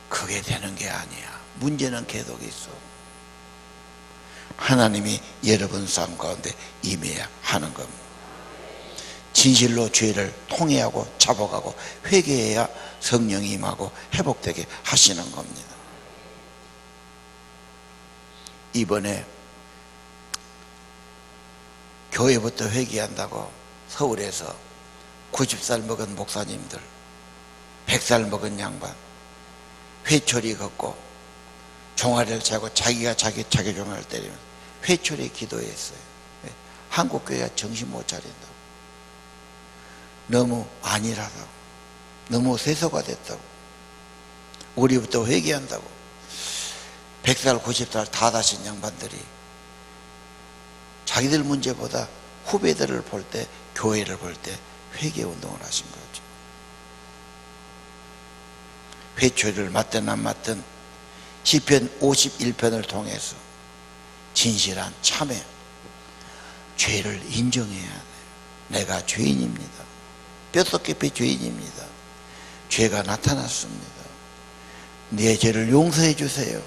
그게 되는 게 아니야. 문제는 계속 있어. 하나님이 여러분 삶 가운데 임해야 하는 겁니다. 진실로 죄를 통회하고 자복하고 회개해야 성령이 임하고 회복되게 하시는 겁니다. 이번에 교회부터 회개한다고 서울에서 90살 먹은 목사님들, 100살 먹은 양반 회초리 걷고 종아리를 차고 자기가 자기 종아리를 때리면 회초리 기도했어요. 한국 교회가 정신 못 차린다고, 너무 안일하다고, 너무 세소가 됐다고, 우리부터 회개한다고. 100살 90살 다 다신 양반들이 자기들 문제보다 후배들을 볼 때, 교회를 볼 때 회개운동을 하신 거죠. 회초리를 맞든 안 맞든 시편 51편을 통해서 진실한 참회, 죄를 인정해야 돼요. 내가 죄인입니다. 뼛속 깊이 죄인입니다. 죄가 나타났습니다. 내 죄를 용서해 주세요.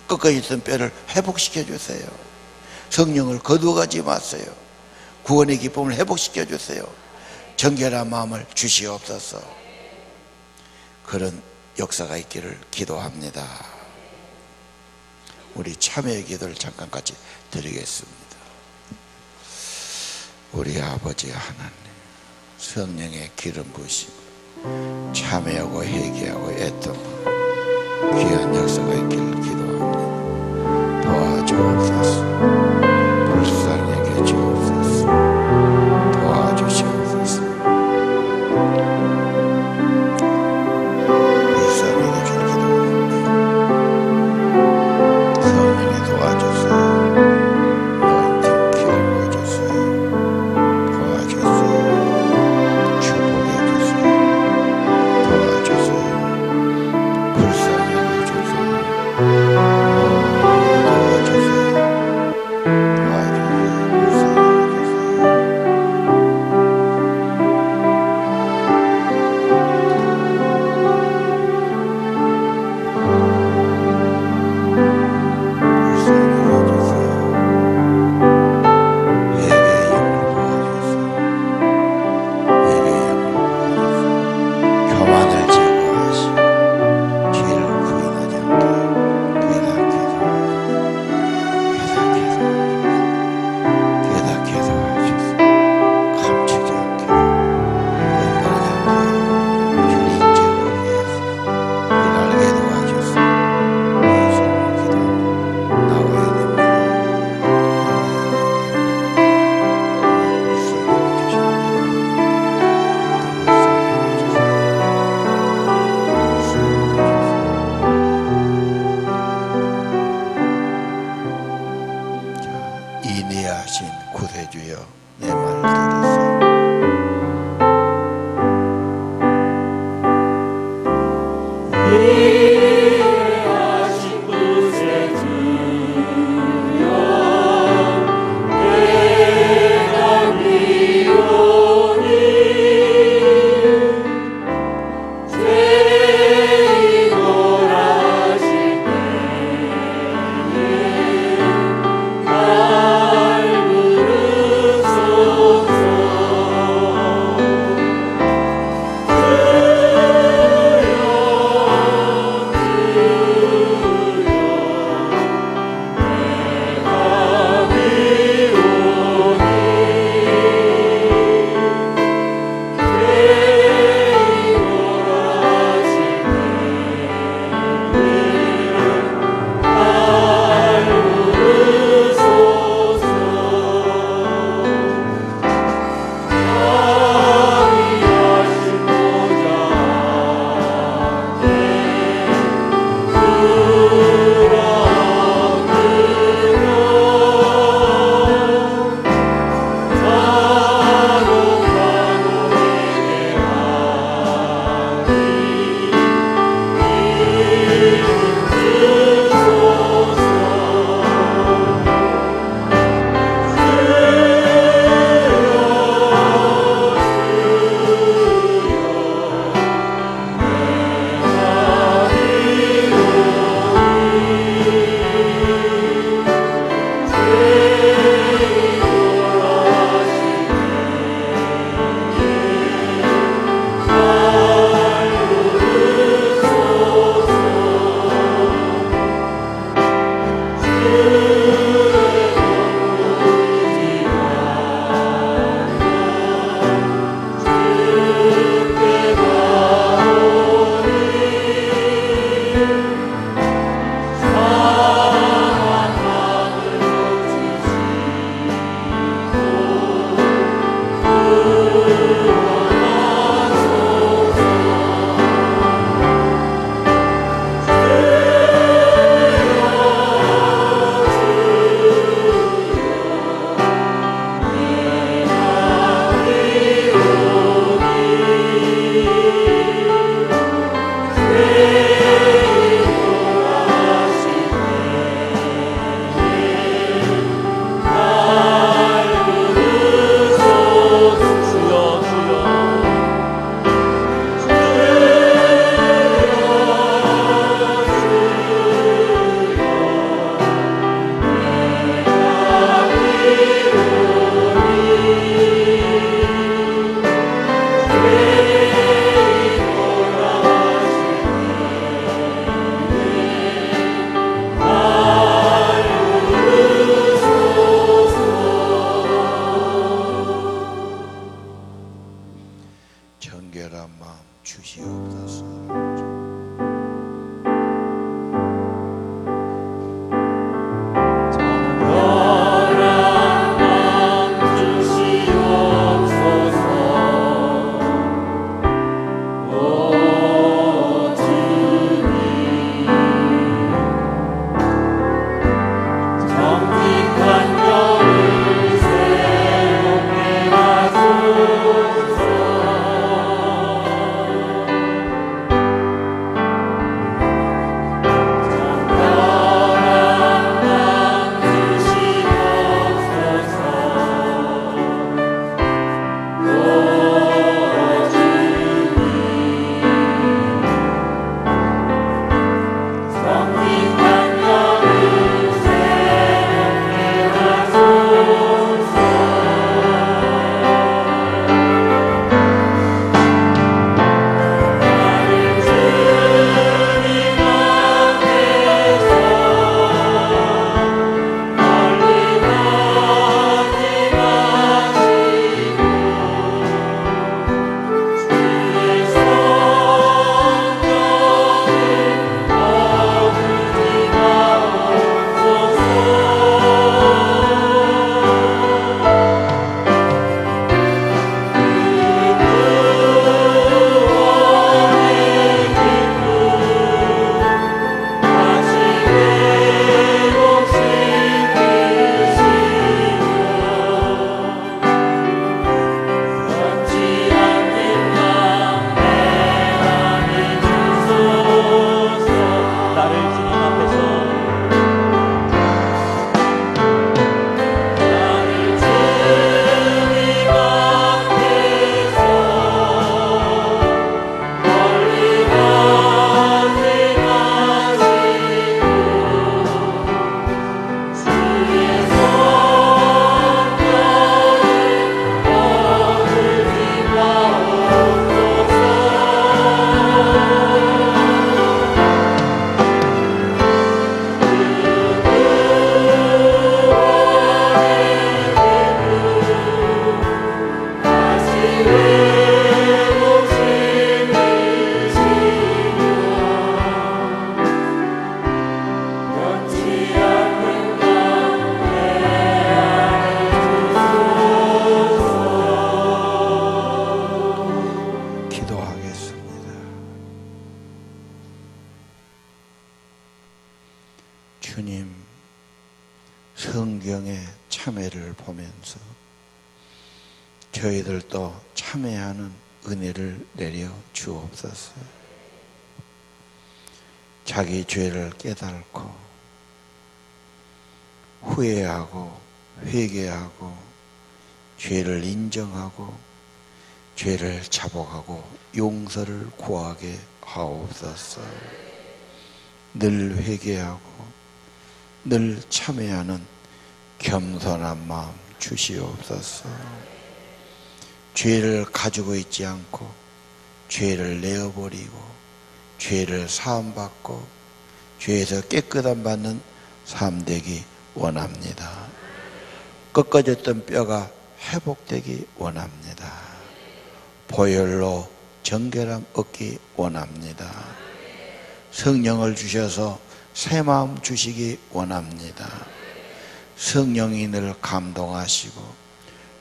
끝까지 있던 뼈를 회복시켜 주세요. 성령을 거두어가지 마세요. 구원의 기쁨을 회복시켜 주세요. 정결한 마음을 주시옵소서. 그런 역사가 있기를 기도합니다. 우리 참회의 기도를 잠깐 같이 드리겠습니다. 우리 아버지 하나님, 성령의 기름 부으심, 참회하고 회개하고 애통하는 귀한 역사가 있기를 기도합니다. 도와주옵소서. 불쌍히 주옵소서. 도와주시옵소서. 불쌍히 주옵소서. 성령이 도와주세요. 인내하신 구세주여, 내 말 들으세요. 인내하신 구세주여, 내가 미오니 죄인을 하실 때에 날 부르소서. 주님, 성경의 참회를 보면서 저희들도 참회하는 은혜를 내려 주옵소서. 자기 죄를 깨닫고 후회하고 회개하고 죄를 인정하고 죄를 자복하고 용서를 구하게 하옵소서. 늘 회개하고 늘 참회하는 겸손한 마음 주시옵소서. 죄를 가지고 있지 않고 죄를 내어버리고 죄를 사함받고 죄에서 깨끗함 받는 삶 되기 원합니다. 꺾어졌던 뼈가 회복되기 원합니다. 보혈로 정결함 얻기 원합니다. 성령을 주셔서 새 마음 주시기 원합니다. 성령이 늘 감동하시고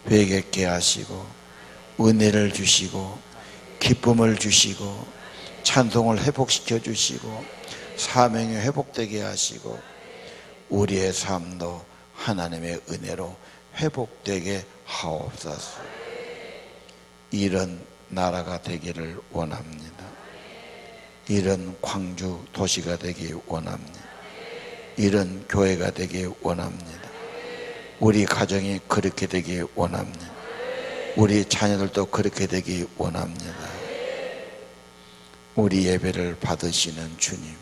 회개케 하시고 은혜를 주시고 기쁨을 주시고 찬송을 회복시켜 주시고 사명이 회복되게 하시고 우리의 삶도 하나님의 은혜로 회복되게 하옵소서. 이런 나라가 되기를 원합니다. 이런 광주 도시가 되기 원합니다. 이런 교회가 되기 원합니다. 우리 가정이 그렇게 되기 원합니다. 우리 자녀들도 그렇게 되기 원합니다. 우리 예배를 받으시는 주님,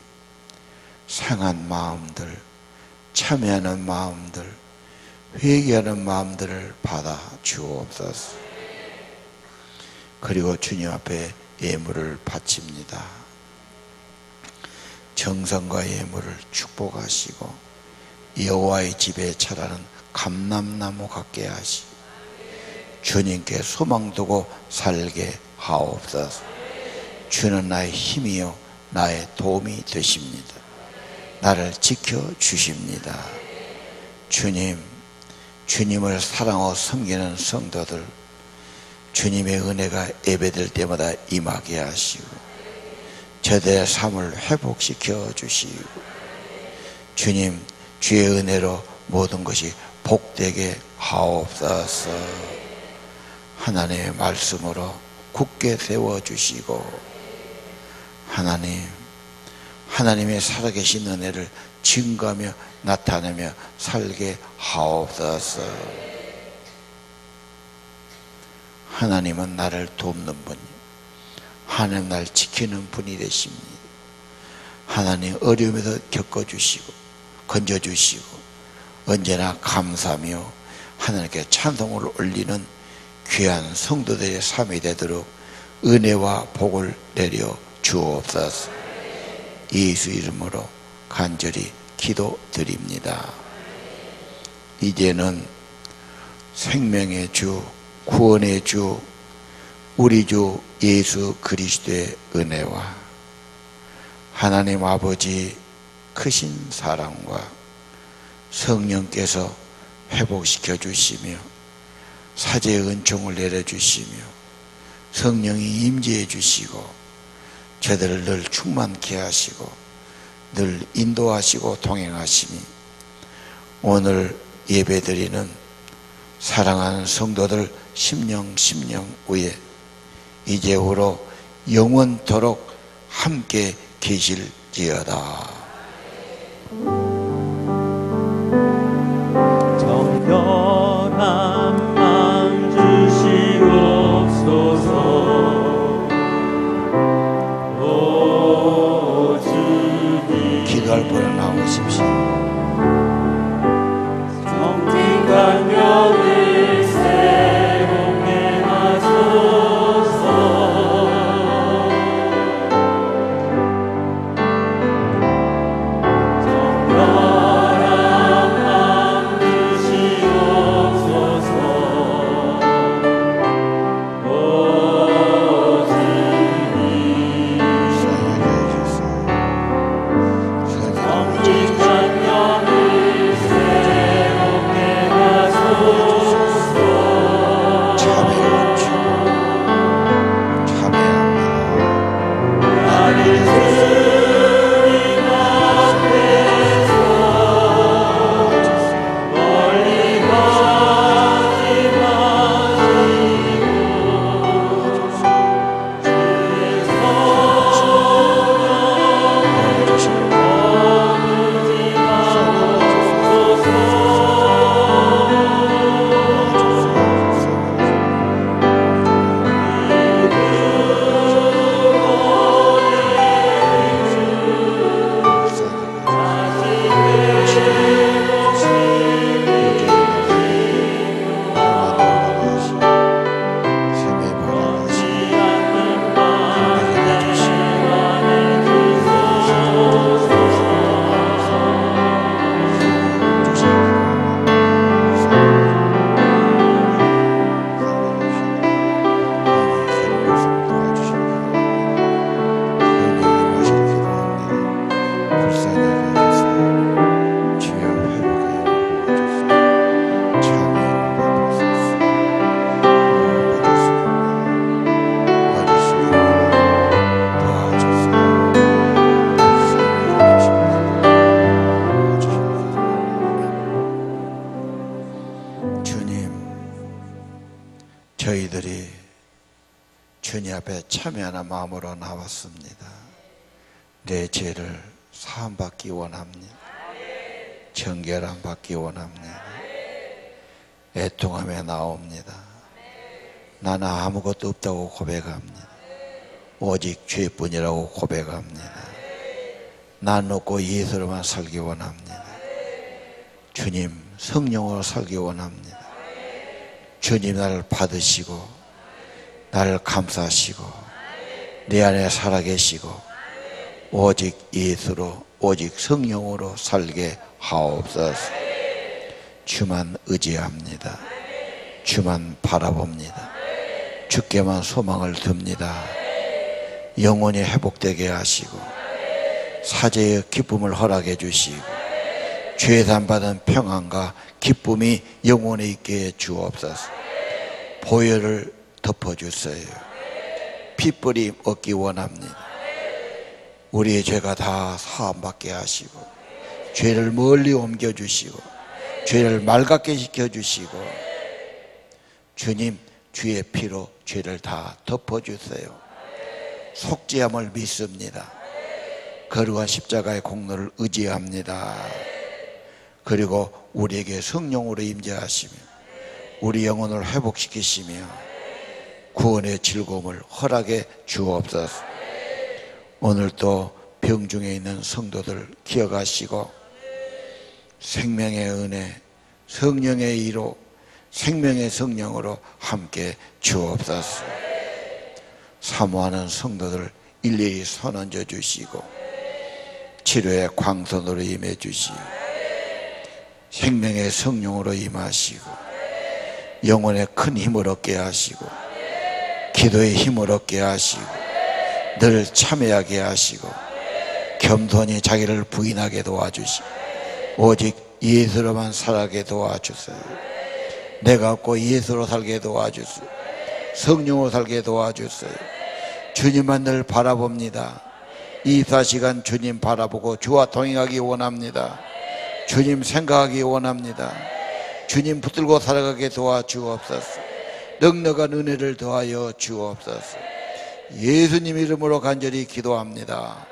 상한 마음들, 참여하는 마음들, 회개하는 마음들을 받아 주옵소서. 그리고 주님 앞에 예물을 바칩니다. 정성과 예물을 축복하시고 여호와의 집에 자라는 감람나무 같게 하시고 주님께 소망 두고 살게 하옵소서. 주는 나의 힘이요 나의 도움이 되십니다. 나를 지켜주십니다. 주님, 주님을 사랑하고 섬기는 성도들, 주님의 은혜가 예배될 때마다 임하게 하시고 저들의 삶을 회복시켜 주시고 주님, 주의 은혜로 모든 것이 복되게 하옵소서. 하나님의 말씀으로 굳게 세워주시고 하나님의 살아계신 은혜를 증거하며 나타내며 살게 하옵소서. 하나님은 나를 돕는 분이요 하나님 날 지키는 분이 되십니다. 하나님 어려움에서 겪어주시고 건져주시고 언제나 감사하며 하나님께 찬송을 올리는 귀한 성도들의 삶이 되도록 은혜와 복을 내려 주옵소서. 예수 이름으로 간절히 기도드립니다. 이제는 생명의 주, 구원의 주, 우리 주 예수 그리스도의 은혜와 하나님 아버지 크신 사랑과 성령께서 회복시켜 주시며 사제의 은총을 내려주시며 성령이 임재해 주시고 저들을 늘 충만케 하시고 늘 인도하시고 동행하시니 오늘 예배드리는 사랑하는 성도들 심령 위에 이제후로 영원토록 함께 계실지어다. 정결한 마음 주시옵소서. 오 주님, 기도할 분은 나오십시오. 정직한 영을 새롭게 하소서. 정결한 마음 주시옵소서. 오 주님, 정직한 영 우리들이 주님 앞에 참여하는 마음으로 나왔습니다. 내 죄를 사함받기 원합니다. 정결함 받기 원합니다. 애통함에 나옵니다. 나는 아무것도 없다고 고백합니다. 오직 죄뿐이라고 고백합니다. 난 없고 예수로만 살기 원합니다. 주님 성령으로 살기 원합니다. 주님 나를 받으시고 나를 감싸시고 내 안에 살아계시고 오직 예수로 오직 성령으로 살게 하옵소서. 주만 의지합니다. 주만 바라봅니다. 주께만 소망을 둡니다. 영혼이 회복되게 하시고 사죄의 기쁨을 허락해 주시고 죄산 받은 평안과 기쁨이 영혼에 있게 해 주옵소서. 보혈을 덮어주세요. 핏불이 얻기 원합니다. 우리의 죄가 다 사함받게 하시고 죄를 멀리 옮겨주시고 죄를 맑게 시켜주시고 주님 주의 피로 죄를 다 덮어주세요. 속죄함을 믿습니다. 거룩한 십자가의 공로를 의지합니다. 그리고 우리에게 성령으로 임재하시며 우리 영혼을 회복시키시며 구원의 즐거움을 허락해 주옵소서. 오늘도 병중에 있는 성도들 기억하시고 생명의 은혜, 성령의 이로, 생명의 성령으로 함께 주옵소서. 사모하는 성도들 일일이 손 얹어 주시고 치료의 광선으로 임해 주시고 생명의 성령으로 임하시고 영혼의 큰 힘을 얻게 하시고 기도의 힘을 얻게 하시고 늘 참여하게 하시고 겸손히 자기를 부인하게 도와주시고 오직 예수로만 살게 도와주세요. 내가 없고 예수로 살게 도와주세요. 성령으로 살게 도와주세요. 주님만 늘 바라봅니다. 24시간 주님 바라보고 주와 동행하기 원합니다. 주님 생각하기 원합니다. 주님 붙들고 살아가게 도와주옵소서. 넉넉한 은혜를 더하여 주옵소서. 예수님 이름으로 간절히 기도합니다.